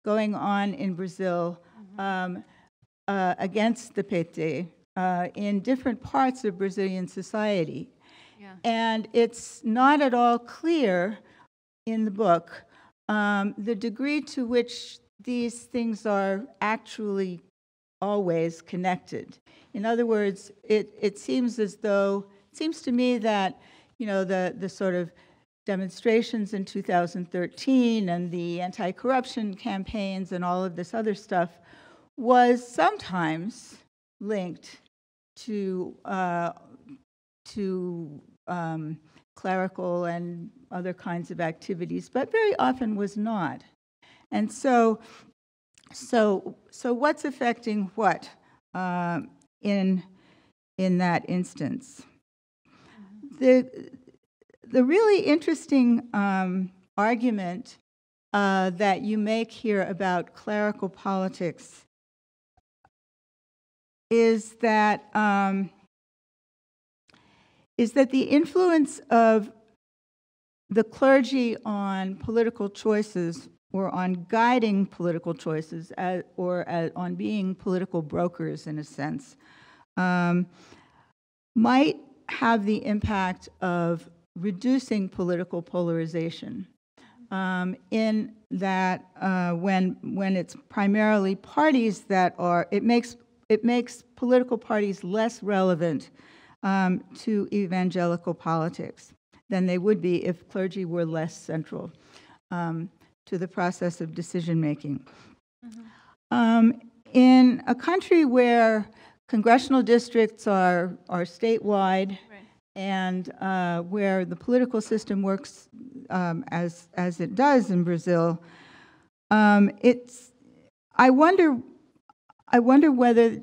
going on in Brazil against the PT in different parts of Brazilian society. Yeah. And it's not at all clear in the book the degree to which these things are actually always connected. In other words, it seems as though, it seems to me that, you know, the sort of demonstrations in 2013 and the anti-corruption campaigns and all of this other stuff was sometimes linked to clerical and other kinds of activities, but very often was not. And so what's affecting what in that instance? The really interesting argument that you make here about clerical politics is that the influence of the clergy on political choices, or on guiding political choices, or on being political brokers in a sense, might have the impact of reducing political polarization, in that when it's primarily parties that are, it makes political parties less relevant to evangelical politics than they would be if clergy were less central to the process of decision-making. Mm-hmm. In a country where congressional districts are statewide, right, and where the political system works as it does in Brazil, I wonder whether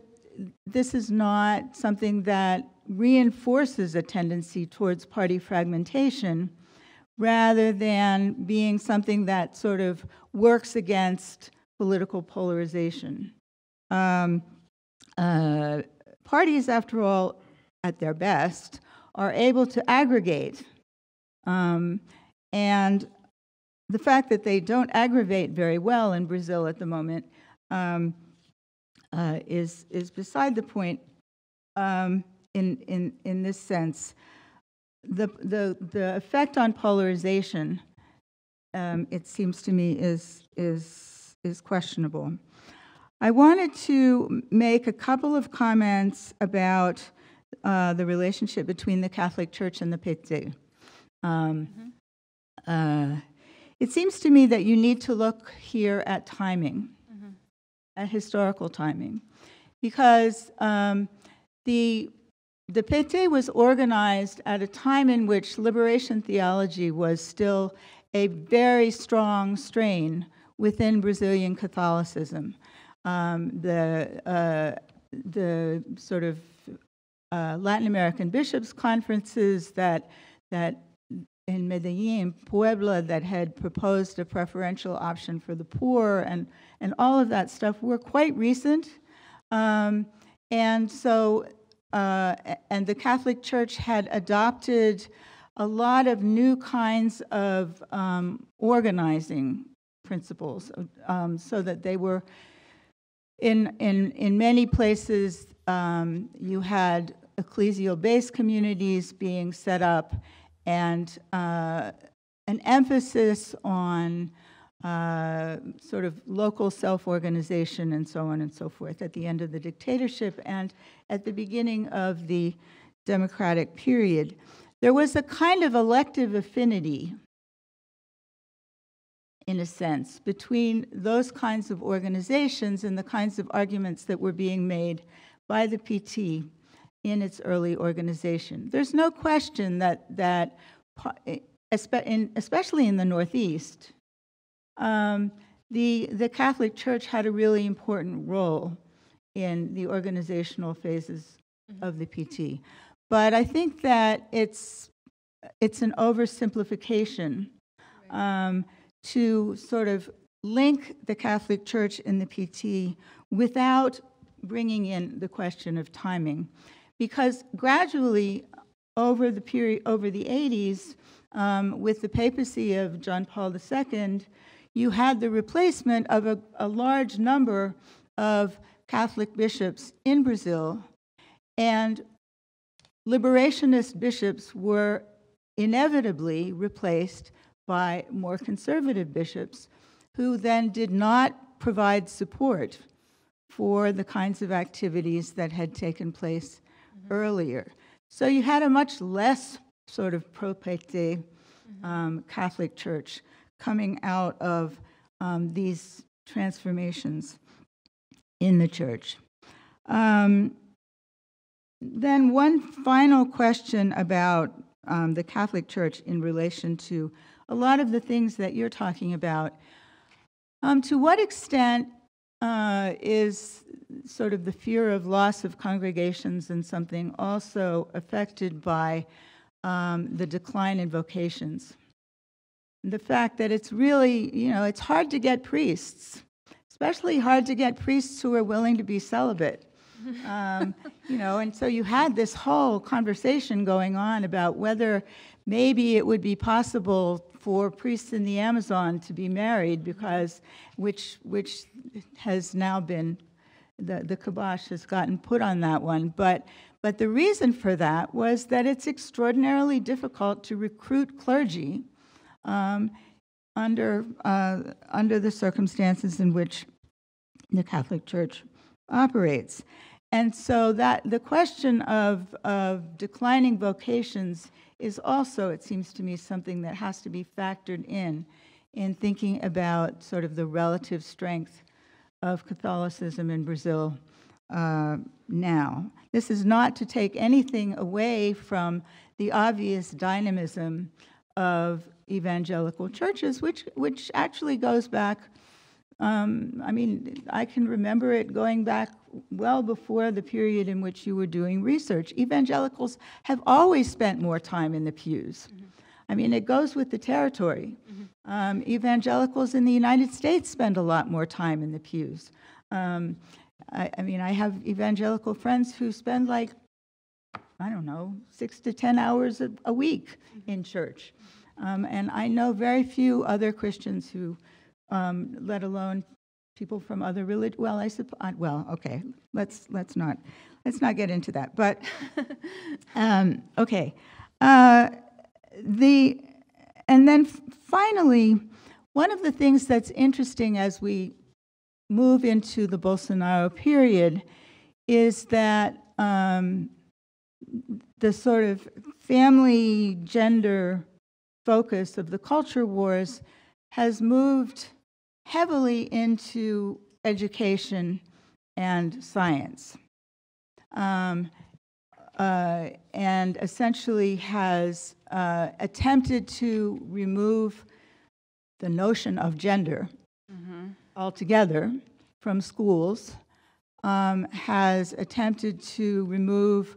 this is not something that reinforces a tendency towards party fragmentation rather than being something that sort of works against political polarization. Parties, after all, at their best, are able to aggregate. And the fact that they don't aggregate very well in Brazil at the moment is beside the point in this sense. the effect on polarization, it seems to me, is questionable. I wanted to make a couple of comments about the relationship between the Catholic Church and the PT. It seems to me that you need to look here at timing, at historical timing, because the PT was organized at a time in which liberation theology was still a very strong strain within Brazilian Catholicism. The sort of Latin American bishops' conferences that in Medellin, Puebla, that had proposed a preferential option for the poor, and all of that stuff were quite recent. And so, and the Catholic Church had adopted a lot of new kinds of organizing principles, so that they were, in many places, you had ecclesial-based communities being set up, and an emphasis on sort of local self-organization and so on and so forth at the end of the dictatorship and at the beginning of the democratic period. There was a kind of elective affinity, in a sense, between those kinds of organizations and the kinds of arguments that were being made by the PT in its early organization. There's no question that especially in the Northeast, the Catholic Church had a really important role in the organizational phases of the PT. But I think that it's an oversimplification to sort of link the Catholic Church and the PT without bringing in the question of timing. Because gradually, over the 80s, with the papacy of John Paul II, you had the replacement of a large number of Catholic bishops in Brazil, and liberationist bishops were inevitably replaced by more conservative bishops, who then did not provide support for the kinds of activities that had taken place earlier. So you had a much less sort of pro-PT Catholic Church coming out of these transformations in the church. Then one final question about the Catholic Church in relation to a lot of the things that you're talking about. To what extent is sort of the fear of loss of congregations and something also affected by the decline in vocations? The fact that it's really, it's hard to get priests, especially hard to get priests who are willing to be celibate. And so you had this whole conversation going on about whether maybe it would be possible for priests in the Amazon to be married, because which has now been, the kibosh has gotten put on that one. But the reason for that was that it's extraordinarily difficult to recruit clergy under the circumstances in which the Catholic Church operates. And so that the question of declining vocations is also, it seems to me, something that has to be factored in thinking about sort of the relative strength of Catholicism in Brazil now. This is not to take anything away from the obvious dynamism of evangelical churches, which actually goes back, I can remember it going back well before the period in which you were doing research. Evangelicals have always spent more time in the pews. It goes with the territory. Evangelicals in the United States spend a lot more time in the pews. I have evangelical friends who spend 6 to 10 hours a week in church. And I know very few other Christians who, let alone people from other religions. Okay, let's not get into that. But okay, And then finally, one of the things that's interesting as we move into the Bolsonaro period is that the sort of family gender focus of the culture wars has moved heavily into education and science, and essentially has attempted to remove the notion of gender altogether from schools, has attempted to remove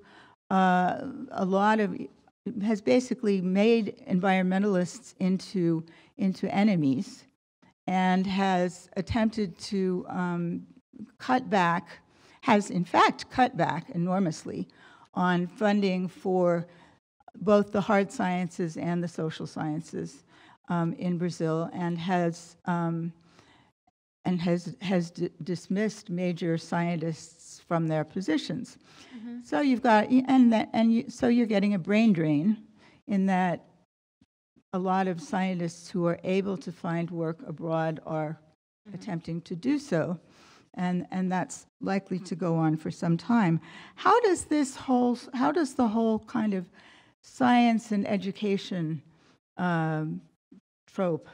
has basically made environmentalists into enemies, and has attempted to has in fact cut back enormously on funding for both the hard sciences and the social sciences in Brazil, and has dismissed major scientists from their positions. So you've got, so you're getting a brain drain in that a lot of scientists who are able to find work abroad are attempting to do so, and that's likely to go on for some time. How does the whole kind of science and education trope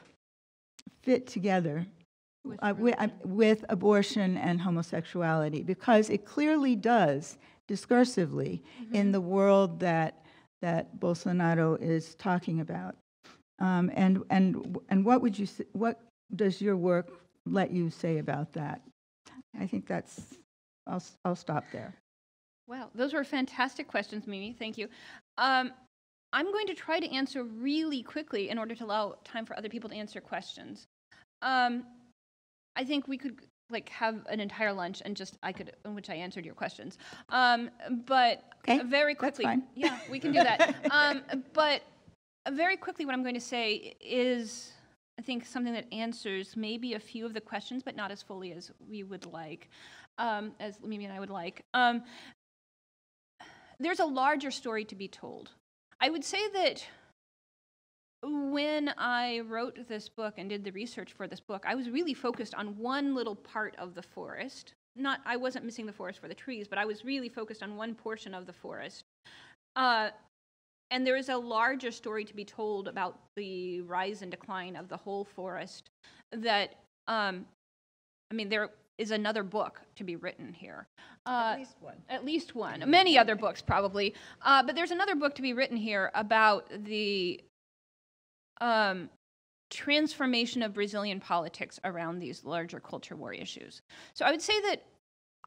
fit together with abortion and homosexuality? Because it clearly does discursively in the world that Bolsonaro is talking about. And what would you say, what does your work let you say about that? I think I'll stop there. Wow, those were fantastic questions, Mimi. Thank you. I'm going to try to answer really quickly in order to allow time for other people to answer questions. I think we could have an entire lunch and in which I answered your questions. But okay, very quickly, that's fine. Yeah, we can do that. But very quickly, what I'm going to say is, I think, something that answers maybe a few of the questions, but not as fully as we would like, as Mimi and I would like. There's a larger story to be told. I would say that when I wrote this book and did the research for this book, I was really focused on one little part of the forest. I wasn't missing the forest for the trees, but I was really focused on one portion of the forest. And there is a larger story to be told about the rise and decline of the whole forest that, there is another book to be written here. At least one. At least one. Many other books, probably. But there's another book to be written here about the transformation of Brazilian politics around these larger culture war issues. So I would say that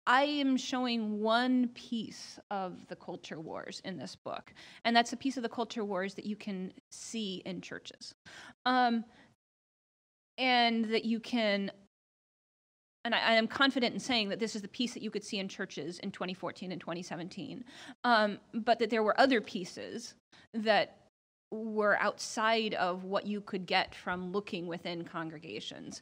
I am showing one piece of the culture wars in this book, and that's a piece of the culture wars that you can see in churches. And that you can, and I am confident in saying that this is the piece that you could see in churches in 2014 and 2017, but that there were other pieces that were outside of what you could get from looking within congregations,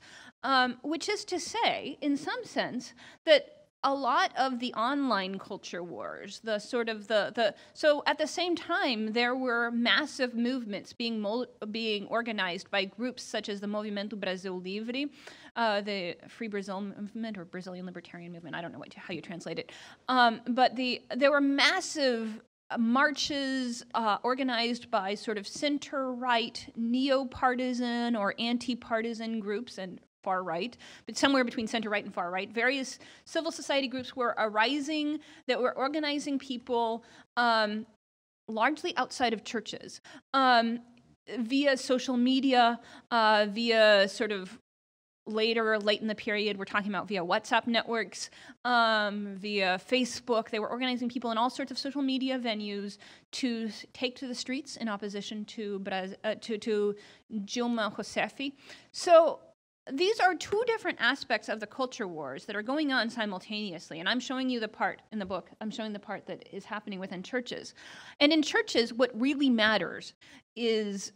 which is to say, in some sense, that a lot of the online culture wars, so at the same time, there were massive movements being organized by groups such as the Movimento Brasil Livre, the Free Brazil movement or Brazilian Libertarian movement, I don't know how you translate it, but there were massive marches organized by sort of center-right, neo-partisan or anti-partisan groups and far-right, but somewhere between center-right and far-right. Various civil society groups were arising that were organizing people largely outside of churches via social media, via sort of late in the period, we're talking about via WhatsApp networks, via Facebook. They were organizing people in all sorts of social media venues to take to the streets in opposition to Dilma Rousseff. So these are two different aspects of the culture wars that are going on simultaneously, and I'm showing you the part in the book. I'm showing the part that is happening within churches. And in churches, what really matters is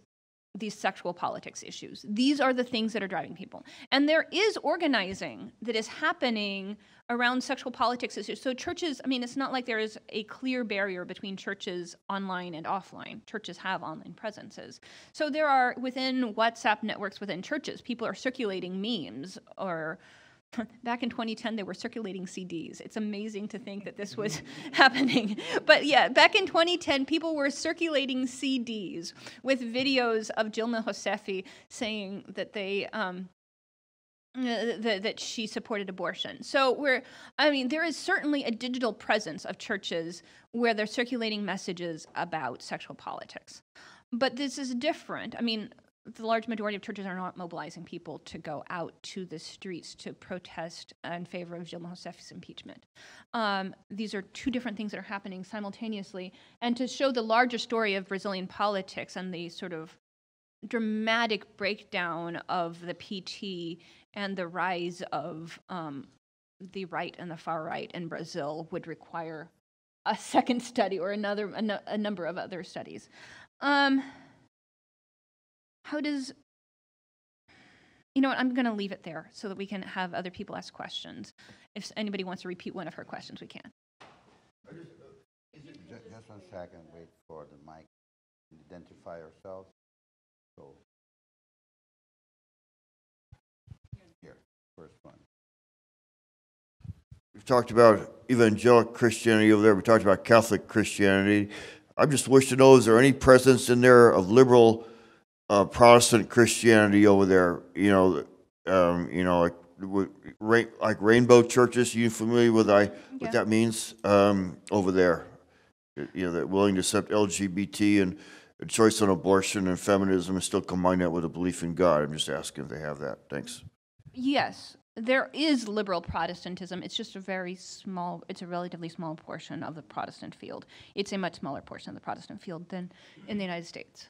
these sexual politics issues. These are the things that are driving people. And there is organizing that is happening around sexual politics issues. So churches, I mean, it's not like there is a clear barrier between churches online and offline. Churches have online presences. So there are, within WhatsApp networks within churches, people are circulating memes, or back in 2010, they were circulating CDs. It's amazing to think that this was happening. But yeah, back in 2010, people were circulating CDs with videos of Dilma Rousseff saying that they that she supported abortion. So there is certainly a digital presence of churches where they're circulating messages about sexual politics. But this is different. I mean, the large majority of churches are not mobilizing people to go out to the streets to protest in favor of Dilma Rousseff's impeachment. These are two different things that are happening simultaneously. And to show the larger story of Brazilian politics and the sort of dramatic breakdown of the PT and the rise of the right and the far right in Brazil would require a second study or a number of other studies. How does, you know what, I'm going to leave it there so that we can have other people ask questions. If anybody wants to repeat one of her questions, we can. Just 1 second, wait for the mic. Identify yourself. So, here, first one. We've talked about evangelical Christianity over there. We talked about Catholic Christianity. I just wish to know, is there any presence in there of liberal Protestant Christianity over there? Like rainbow churches. You familiar with what that means over there? That willing to accept LGBT and a choice on abortion and feminism and still combine that with a belief in God. I'm just asking if they have that. Thanks. Yes, there is liberal Protestantism. It's just it's a relatively small portion of the Protestant field. It's a much smaller portion of the Protestant field than in the United States.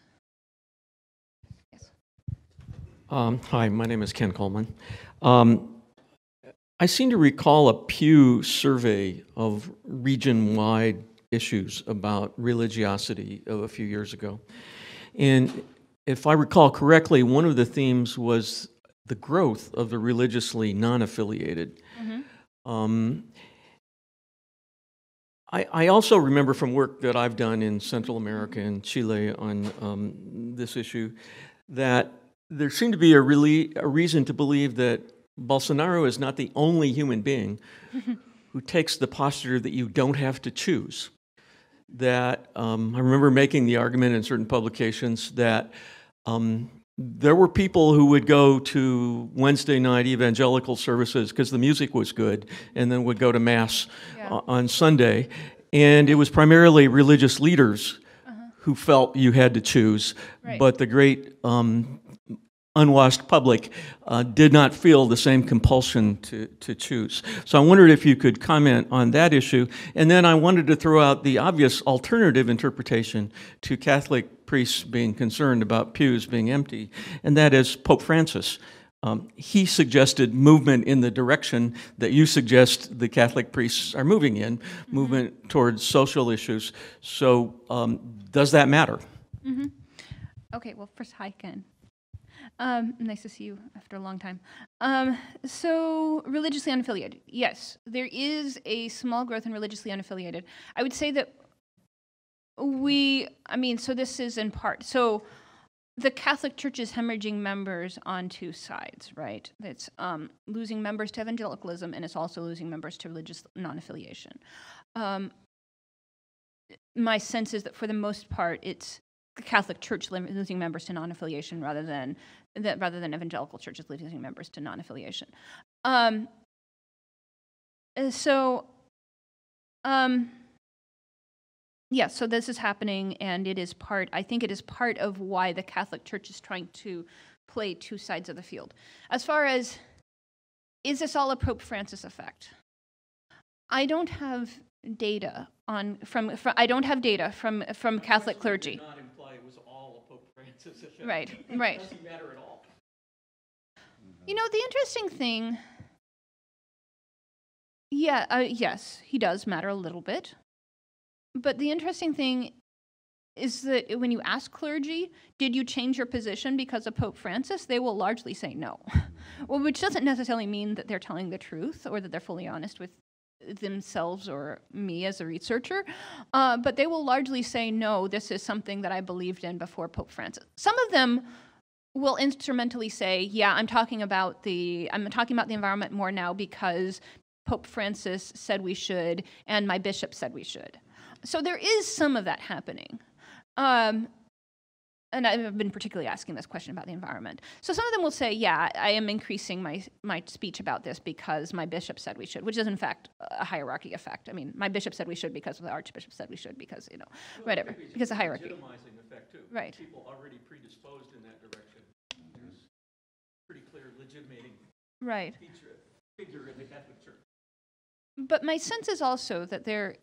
Hi, my name is Ken Coleman. I seem to recall a Pew survey of region-wide issues about religiosity of a few years ago. And if I recall correctly, one of the themes was the growth of the religiously non-affiliated. Mm-hmm. I also remember from work that I've done in Central America and Chile on this issue that there seemed to be a reason to believe that Bolsonaro is not the only human being who takes the posture that you don't have to choose. That I remember making the argument in certain publications that there were people who would go to Wednesday night evangelical services because the music was good, and then would go to Mass on Sunday. And it was primarily religious leaders who felt you had to choose, but the great unwashed public did not feel the same compulsion to choose. So I wondered if you could comment on that issue. And then I wanted to throw out the obvious alternative interpretation to Catholic priests being concerned about pews being empty, and that is Pope Francis. He suggested movement in the direction that you suggest the Catholic priests are moving in, movement towards social issues. So does that matter? Mm-hmm. Okay, well, first, hi, Ken. Nice to see you after a long time. So religiously unaffiliated. Yes, there is a small growth in religiously unaffiliated. I would say that so this is in part. So the Catholic Church is hemorrhaging members on two sides, right? It's losing members to evangelicalism, and it's also losing members to religious non-affiliation. My sense is that for the most part, it's the Catholic Church losing members to non-affiliation rather than evangelical churches losing members to non-affiliation. So this is happening, and I think it is part of why the Catholic Church is trying to play two sides of the field. As far as, is this all a Pope Francis effect? I don't have data from Catholic clergy. Right. Doesn't matter at all. You know, the interesting thing, yes, he does matter a little bit. But the interesting thing is that when you ask clergy, did you change your position because of Pope Francis, they will largely say no. Well, which doesn't necessarily mean that they're telling the truth or that they're fully honest with themselves or me as a researcher, but they will largely say, no, this is something that I believed in before Pope Francis. Some of them will instrumentally say, yeah, I'm talking about the environment more now because Pope Francis said we should and my bishop said we should. So there is some of that happening. And I've been particularly asking this question about the environment. So some of them will say, yeah, I am increasing my speech about this because my bishop said we should, which is in fact a hierarchy effect. I mean, my bishop said we should because the archbishop said we should because, you know, whatever, because of hierarchy. Legitimizing effect too. Right. People already predisposed in that direction. There's pretty clear legitimating Right. figure in the Catholic Church. But my sense is also that there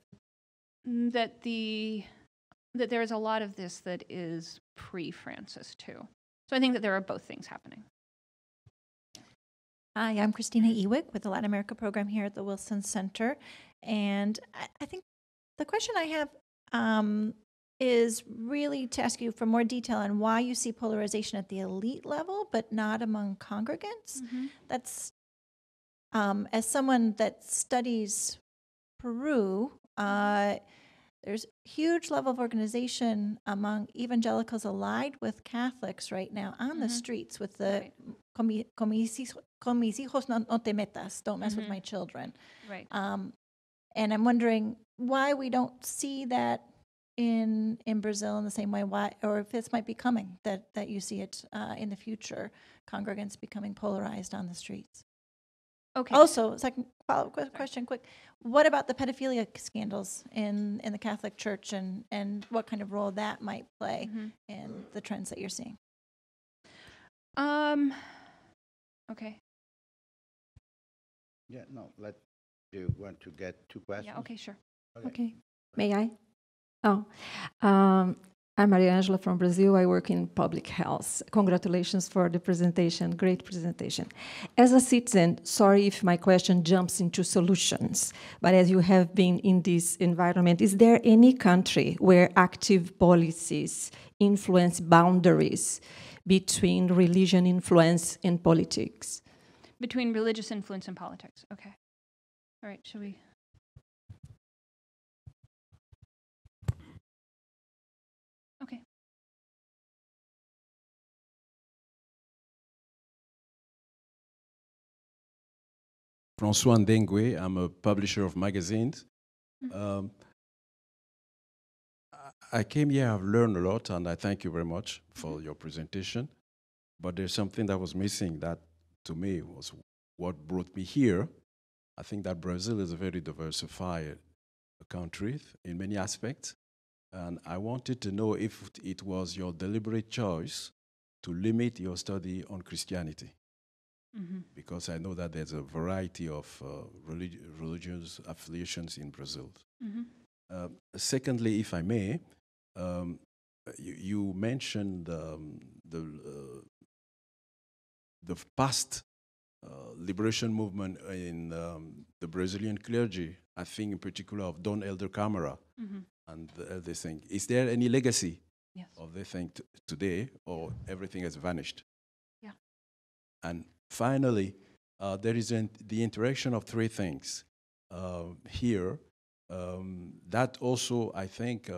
is a lot of this that is pre-Francis too. So I think that there are both things happening. Hi, I'm Christina Ewick with the Latin America program here at the Wilson Center. And I think the question I have is really to ask you for more detail on why you see polarization at the elite level, but not among congregants. Mm-hmm. That's, as someone that studies Peru, there's huge level of organization among evangelicals allied with Catholics right now on the streets with the con mis hijos no te metas, don't mess with my children. Right. And I'm wondering why we don't see that in Brazil in the same way, why, or if this might be coming, that you see it in the future, congregants becoming polarized on the streets. Okay. Also, second follow-up question, quick. What about the pedophilia scandals in the Catholic Church and what kind of role that might play in the trends that you're seeing? Okay. Yeah, no, you want to get two questions? Yeah, okay, sure. Okay. May I? Oh, I'm Maria Angela from Brazil. I work in public health. Congratulations for the presentation. Great presentation. As a citizen, sorry if my question jumps into solutions, but as you have been in this environment, is there any country where active policies influence boundaries between religion influence and politics? Between religious influence and politics. Okay. All right, shall we? Okay. François Ndengue, I'm a publisher of magazines. I came here, I've learned a lot, and I thank you very much for your presentation. But there's something that was missing that, to me, was what brought me here. I think that Brazil is a very diversified country in many aspects. And I wanted to know if it was your deliberate choice to limit your study on Christianity. Because I know that there's a variety of religious affiliations in Brazil. Secondly, if I may, you mentioned the past liberation movement in the Brazilian clergy, I think in particular of Dom Helder Câmara and the thing. Is there any legacy of the thing today, or everything has vanished? Yeah. And finally, there is the interaction of three things here that also, I think,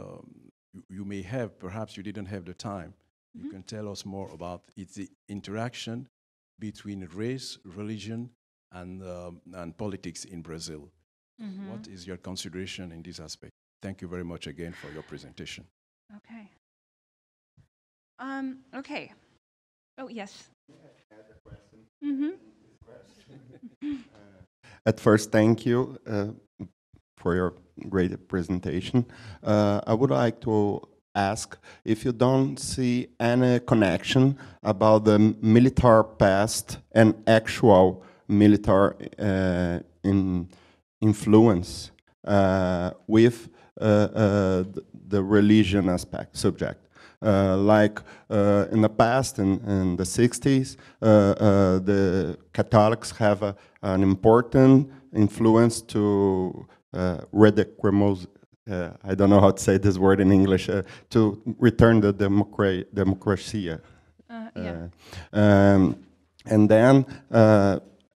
you may have, perhaps you didn't have the time. You can tell us more about it's the interaction between race, religion, and politics in Brazil. What is your consideration in this aspect? Thank you very much again for your presentation. Okay. Okay. Oh, yes. At first, thank you for your great presentation. I would like to ask if you don't see any connection about the military past and actual military influence with the religion subject. Like in the past, in the 60s, the Catholics have an important influence to I don't know how to say this word in English, to return the democracia. Yeah. And then,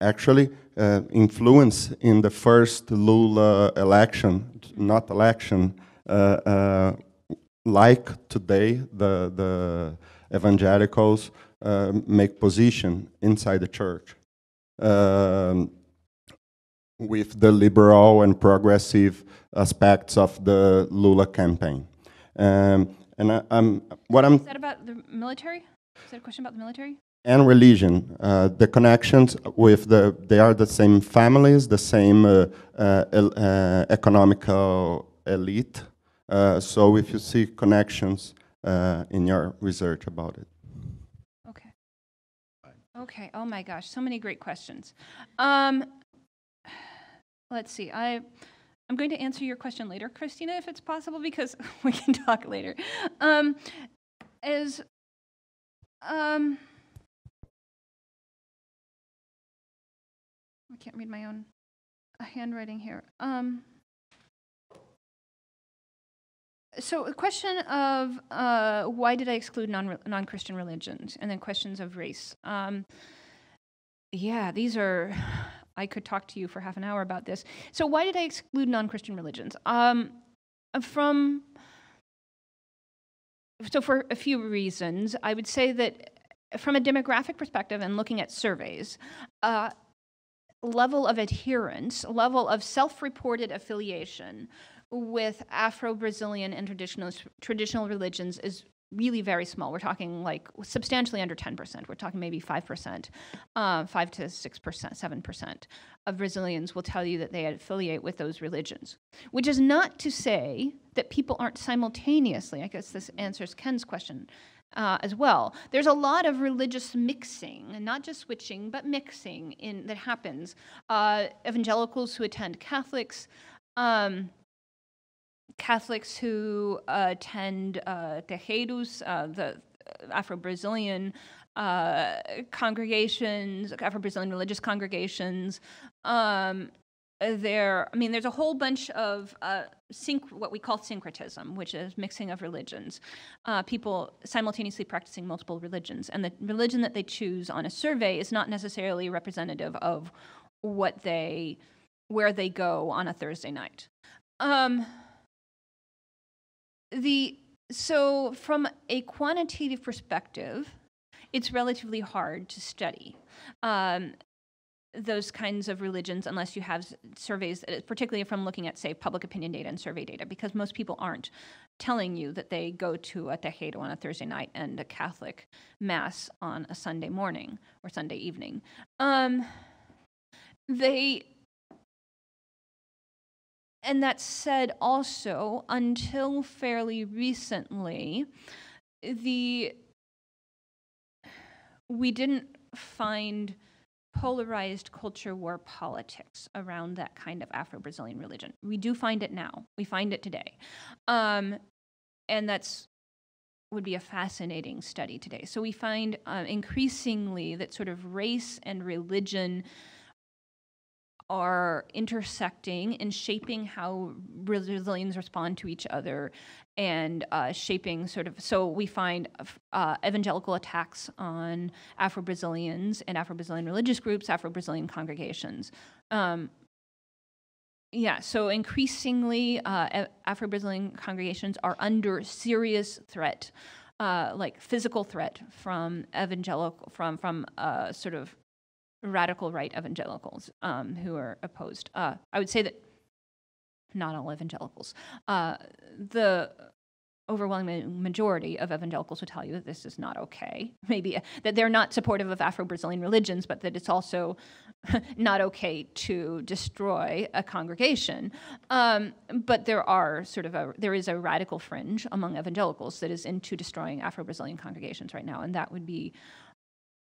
actually, influence in the first Lula election, not election, like today, the evangelicals make position inside the church with the liberal and progressive aspects of the Lula campaign. And Is that about the military? Is that a question about the military? And religion, the connections with they are the same families, the same economical elite. So if you see connections in your research about it. Okay. Okay, oh my gosh, so many great questions. Let's see, I'm going to answer your question later, Christina, if it's possible, because we can talk later. I can't read my own handwriting here. So a question of why did I exclude non-Christian religions, and then questions of race. Yeah, these are, I could talk to you for half an hour about this. So why did I exclude non-Christian religions? So for a few reasons, I would say that from a demographic perspective and looking at surveys, level of adherence, level of self-reported affiliation with Afro-Brazilian and traditional religions is really very small. We're talking like substantially under 10%. We're talking maybe 5%, 5 to 6%, 7% of Brazilians will tell you that they affiliate with those religions, which is not to say that people aren't simultaneously, I guess this answers Ken's question as well. There's a lot of religious mixing, and not just switching, but mixing that happens. Evangelicals who attend Catholics, Catholics who attend terreiros, the Afro-Brazilian congregations, Afro-Brazilian religious congregations. There's a whole bunch of what we call syncretism, which is mixing of religions. People simultaneously practicing multiple religions, and the religion that they choose on a survey is not necessarily representative of where they go on a Thursday night. So from a quantitative perspective, it's relatively hard to study those kinds of religions unless you have surveys, particularly from looking at, say, public opinion data and survey data, because most people aren't telling you that they go to a terreiro on a Thursday night and a Catholic mass on a Sunday morning or Sunday evening. And that said, also, until fairly recently, we didn't find polarized culture war politics around that kind of Afro-Brazilian religion. We do find it now. We find it today. And that's would be a fascinating study today. So we find increasingly that sort of race and religion are intersecting and shaping how Brazilians respond to each other, and shaping so we find evangelical attacks on Afro-Brazilians and Afro-Brazilian religious groups, Afro-Brazilian congregations. So increasingly Afro-Brazilian congregations are under serious threat, like physical threat from from sort of radical right evangelicals who are opposed. I would say that not all evangelicals. The overwhelming majority of evangelicals would tell you that this is not okay. Maybe that they're not supportive of Afro-Brazilian religions, but that it's also not okay to destroy a congregation. But there is a radical fringe among evangelicals that is into destroying Afro-Brazilian congregations right now, and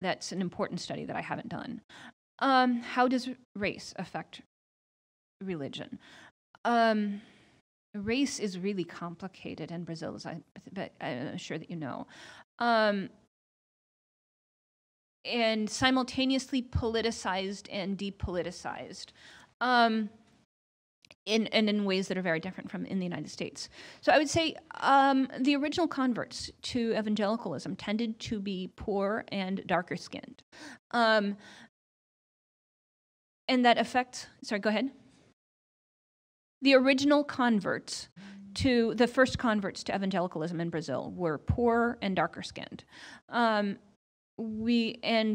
that's an important study that I haven't done. How does race affect religion? Race is really complicated in Brazil, as I'm sure that you know. And simultaneously politicized and depoliticized. in ways that are very different from in the United States. So I would say the original converts to evangelicalism tended to be poor and darker skinned. And that affects, sorry, go ahead. The original converts to, the first converts to evangelicalism in Brazil were poor and darker skinned. And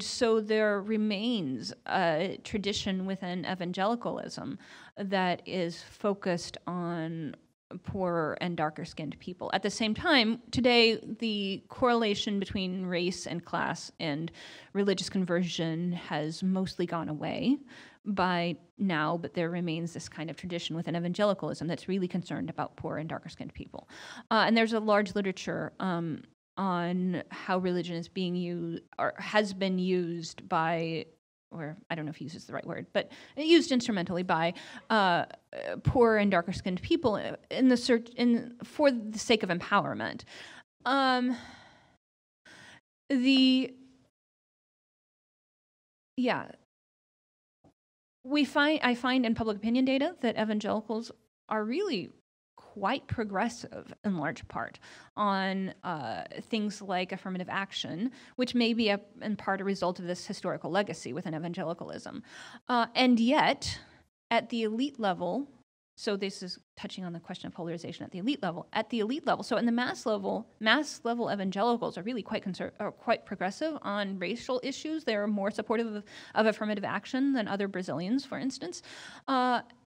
so there remains a tradition within evangelicalism that is focused on poorer and darker skinned people. At the same time, today, the correlation between race and class and religious conversion has mostly gone away by now, but there remains this kind of tradition within evangelicalism that's really concerned about poor and darker skinned people. And there's a large literature on how religion is being used, or has been used by, or I don't know if use is the right word, but used instrumentally by poor and darker skinned people in the for the sake of empowerment. I find in public opinion data that evangelicals are really quite progressive in large part on things like affirmative action, which may be in part a result of this historical legacy within evangelicalism. And yet, at the elite level, so this is touching on the question of polarization at the elite level, so in the mass level evangelicals are really quite progressive on racial issues. They're more supportive of affirmative action than other Brazilians, for instance.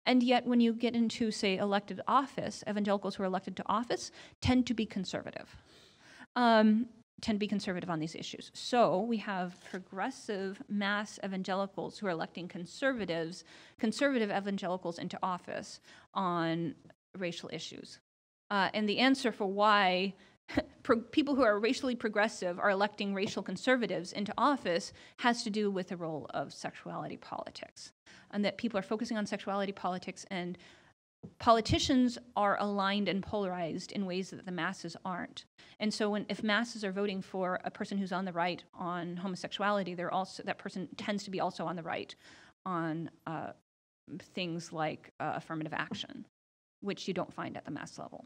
And yet, when you get into, say, elected office, evangelicals who are elected to office tend to be conservative, on these issues. So we have progressive mass evangelicals who are electing conservative evangelicals into office on racial issues. And the answer for why people who are racially progressive are electing racial conservatives into office has to do with the role of sexuality politics, and that people are focusing on sexuality politics, and politicians are aligned and polarized in ways that the masses aren't. And so if masses are voting for a person who's on the right on homosexuality, that person tends to be also on the right on things like affirmative action, which you don't find at the mass level.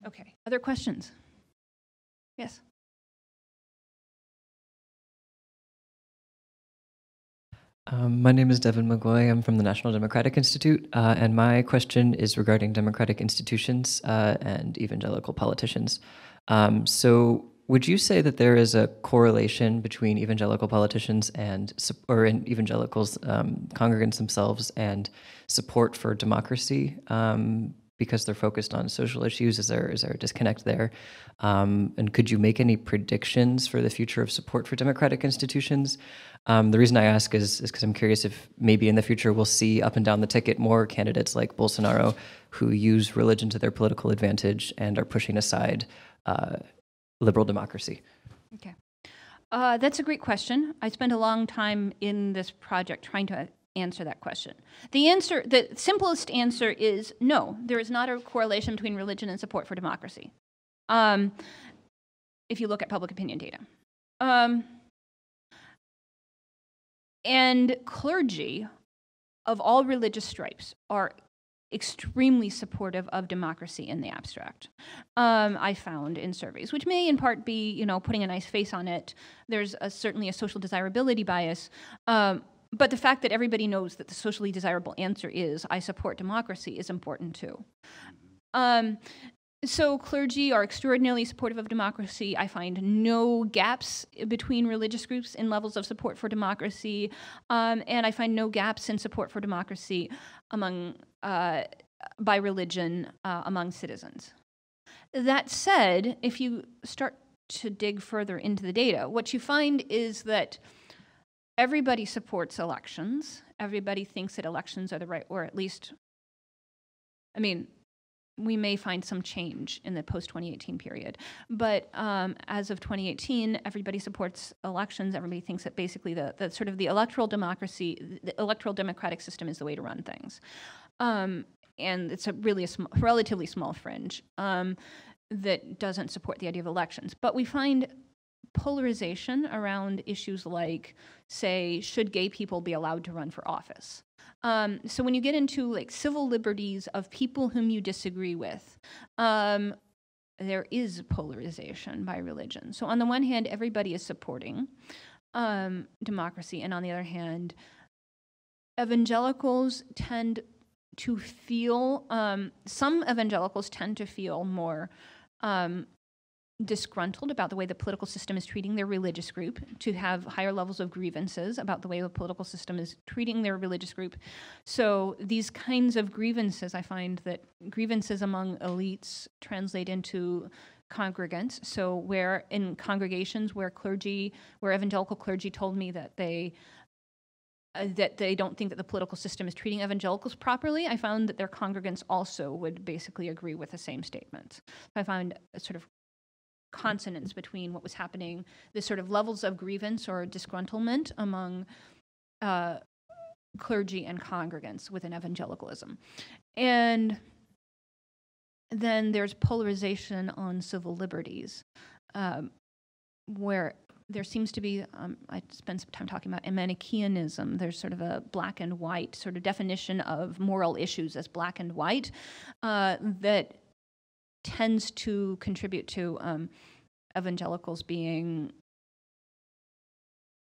Okay, other questions? Yes? My name is Devin McGoy. I'm from the National Democratic Institute, and my question is regarding democratic institutions and evangelical politicians. So would you say that there is a correlation between evangelical politicians or evangelicals, congregants themselves, and support for democracy because they're focused on social issues? Is there a disconnect there? And could you make any predictions for the future of support for democratic institutions? The reason I ask is because I'm curious if maybe in the future we'll see up and down the ticket more candidates like Bolsonaro who use religion to their political advantage and are pushing aside liberal democracy. Okay. That's a great question. I spent a long time in this project trying to answer that question. The simplest answer is no, there is not a correlation between religion and support for democracy. If you look at public opinion data. And clergy of all religious stripes are extremely supportive of democracy in the abstract. I found in surveys, which may in part be, putting a nice face on it. There's certainly a social desirability bias. But the fact that everybody knows that the socially desirable answer is I support democracy is important too. So clergy are extraordinarily supportive of democracy. I find no gaps between religious groups in levels of support for democracy, and I find no gaps in support for democracy by religion among citizens. That said, if you start to dig further into the data, what you find is that everybody supports elections. Everybody thinks that elections are the right, or at least, we may find some change in the post-2018 period. But as of 2018, everybody supports elections. Everybody thinks that basically the sort of the electoral democracy, the electoral democratic system is the way to run things. And it's relatively small fringe that doesn't support the idea of elections. But we find polarization around issues like, say, should gay people be allowed to run for office? So when you get into like civil liberties of people whom you disagree with, there is polarization by religion. So on the one hand, everybody is supporting democracy, and on the other hand, evangelicals tend to feel, some evangelicals tend to feel more disgruntled about the way the political system is treating their religious group, to have higher levels of grievances about the way the political system is treating their religious group. So these kinds of grievances, I find that grievances among elites translate into congregants. So where in congregations where evangelical clergy told me that they don't think that the political system is treating evangelicals properly, I found that their congregants also would basically agree with the same statements. I found a sort of consonance between what was happening, the sort of levels of grievance or disgruntlement among clergy and congregants within evangelicalism. And then there's polarization on civil liberties, where there seems to be, I spent some time talking about Manichaeanism. There's sort of a black and white sort of definition of moral issues as black and white that tends to contribute to evangelicals being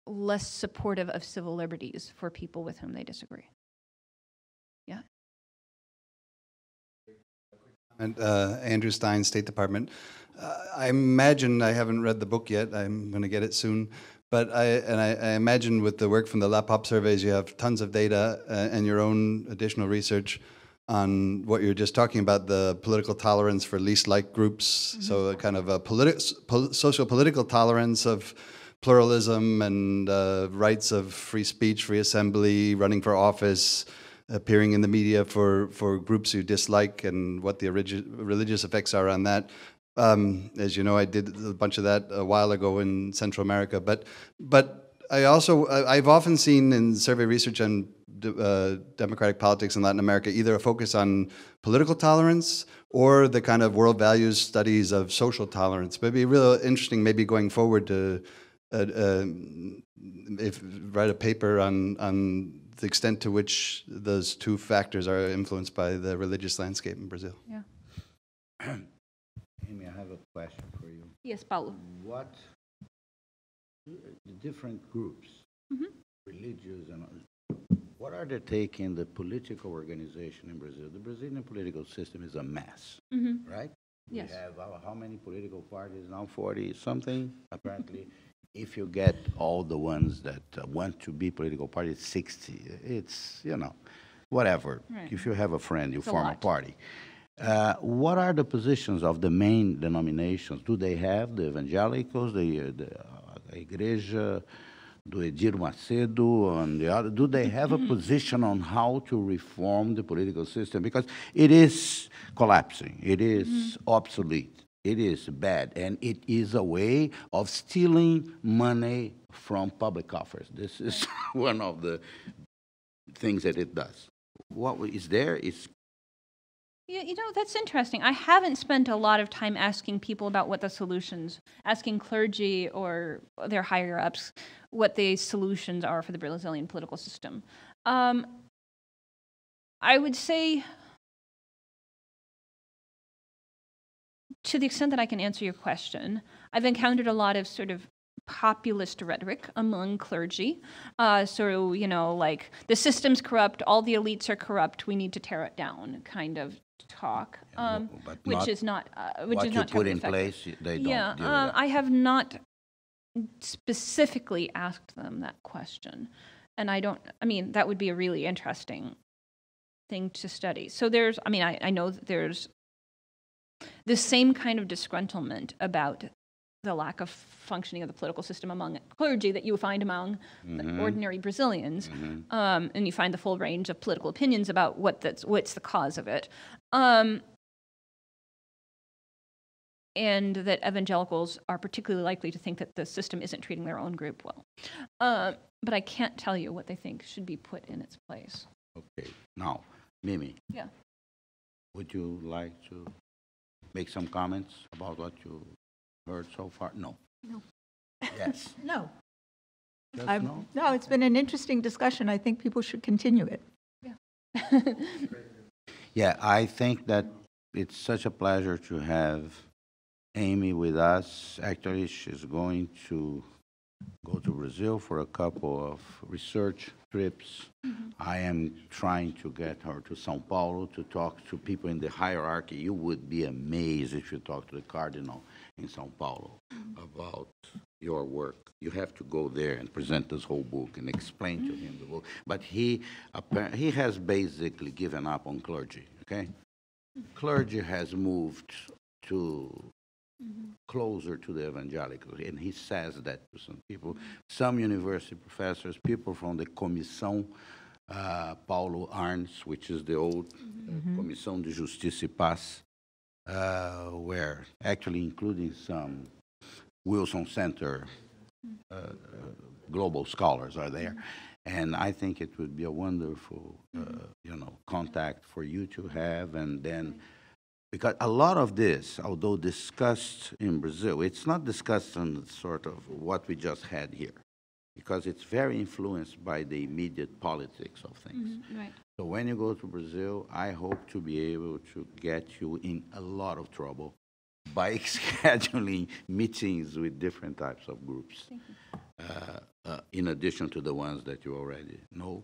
less supportive of civil liberties for people with whom they disagree. Yeah. And Andrew Stein, State Department. I imagine, I haven't read the book yet, I'm going to get it soon, but I imagine with the work from the LAPOP surveys, you have tons of data and your own additional research on what you're just talking about, the political tolerance for least liked groups, mm-hmm. So a kind of a social-political tolerance of pluralism and rights of free speech, free assembly, running for office, appearing in the media for groups you dislike, and what the religious effects are on that. As you know, I did a bunch of that a while ago in Central America, but I've often seen in survey research on democratic politics in Latin America either a focus on political tolerance or the kind of world values studies of social tolerance. But it'd be real interesting maybe going forward to write a paper on the extent to which those two factors are influenced by the religious landscape in Brazil. Yeah. Amy, I have a question for you. Yes, Paulo. What the different groups, mm-hmm. religious and what are they taking the political organization in Brazil? The Brazilian political system is a mess, mm-hmm. right? Yes. We have how many political parties now? 40 something, apparently. If you get all the ones that want to be political parties, 60. It's, whatever. Right. If you have a friend, you it's form a party. What are the positions of the main denominations? Do they have the evangelicals, the Igreja, do Edir Macedo, and the other? Do they have a position on how to reform the political system? Because it is collapsing. It is mm-hmm. obsolete. It is bad, and it is a way of stealing money from public coffers. This is one of the things that it does. What is there is... Yeah, that's interesting. I haven't spent a lot of time asking people about what the solutions, asking clergy or their higher-ups what the solutions are for the Brazilian political system. I would say, to the extent that I can answer your question, I've encountered a lot of sort of populist rhetoric among clergy. So, like, the system's corrupt, all the elites are corrupt, we need to tear it down, kind of talk, which is not what you put in place, they don't do that. I have not specifically asked them that question, and that would be a really interesting thing to study. So I know that there's the same kind of disgruntlement about the lack of functioning of the political system among clergy that you find among mm-hmm. ordinary Brazilians, mm-hmm. And you find the full range of political opinions about what's the cause of it, and that evangelicals are particularly likely to think that the system isn't treating their own group well. But I can't tell you what they think should be put in its place. Okay. Now, Mimi. Yeah. Would you like to make some comments about what you heard so far? No. Yes. No. Just no? No, it's been an interesting discussion. I think people should continue it. Yeah, I think that it's such a pleasure to have Amy with us. Actually, she's going to go to Brazil for a couple of research trips. I am trying to get her to São Paulo to talk to people in the hierarchy. You would be amazed if you talk to the cardinal in São Paulo about your work. You have to go there and present this whole book and explain to him the book. But he has basically given up on clergy, okay? Clergy has moved to closer to the evangelical, and he says that to some people, some university professors, people from the Comissão Paulo Arns, which is the old Comissão de Justiça e Paz, where actually including some Wilson Center global scholars are there. And I think it would be a wonderful, contact for you to have, and then because a lot of this, although discussed in Brazil, it's not discussed on sort of what we just had here, because it's very influenced by the immediate politics of things. Right. So when you go to Brazil, I hope to be able to get you in a lot of trouble by scheduling meetings with different types of groups, in addition to the ones that you already know.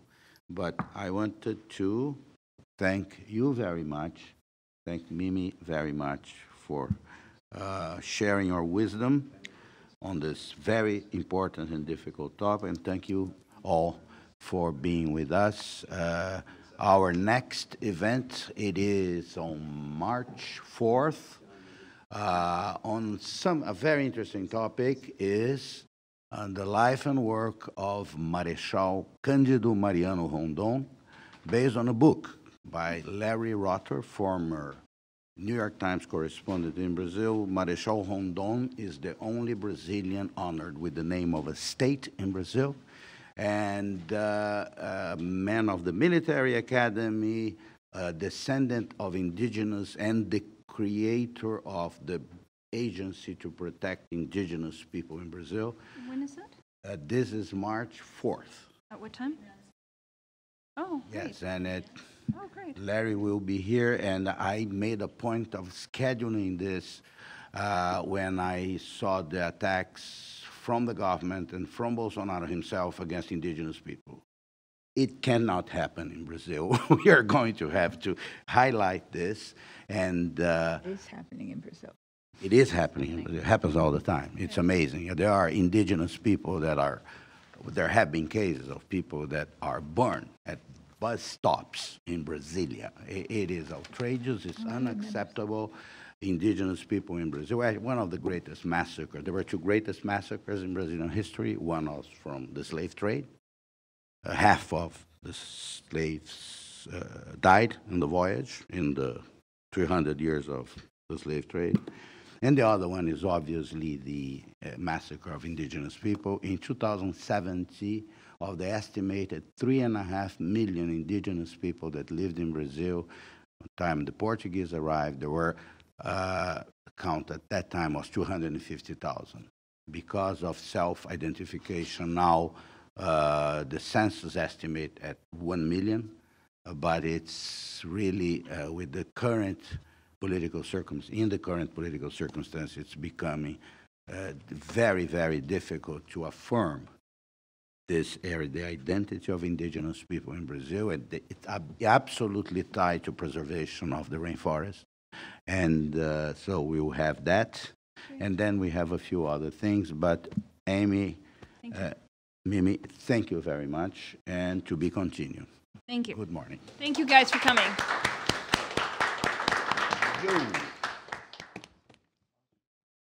But I wanted to thank you very much. Thank Mimi very much for sharing your wisdom on this very important and difficult topic, and thank you all for being with us. Our next event, it is on March 4th, on a very interesting topic is the life and work of Marechal Cândido Mariano Rondon, based on a book by Larry Rotter, former New York Times correspondent in Brazil. Marechal Rondon is the only Brazilian honored with the name of a state in Brazil, and a man of the military academy, a descendant of indigenous, and the creator of the agency to protect indigenous people in Brazil. When is that? This is March 4th. At what time? Oh, great. Yes, and Oh, great. Larry will be here, and I made a point of scheduling this when I saw the attacks from the government and from Bolsonaro himself against indigenous people. It cannot happen in Brazil. We are going to have to highlight this, and It is happening in Brazil. it is happening. It happens all the time. It's amazing. There are indigenous people there have been cases of people that are burned at bus stops in Brasilia. It is outrageous. It's unacceptable. Indigenous people in Brazil, one of the greatest massacres. There were two greatest massacres in Brazilian history. One was from the slave trade. Half of the slaves died in the voyage in the 300 years of the slave trade. And the other one is obviously the massacre of indigenous people. In 2070, of the estimated 3.5 million indigenous people that lived in Brazil, by the time the Portuguese arrived, there were, count at that time was 250,000. Because of self-identification now, the census estimate at 1 million, but it's really with the current political circumstances, it's becoming very, very difficult to affirm this area, the identity of indigenous people in Brazil, and it's absolutely tied to preservation of the rainforest. And so we will have that. And then we have a few other things, but Amy, Mimi, thank you very much, and to be continued. Thank you. Good morning. Thank you guys for coming. Yo.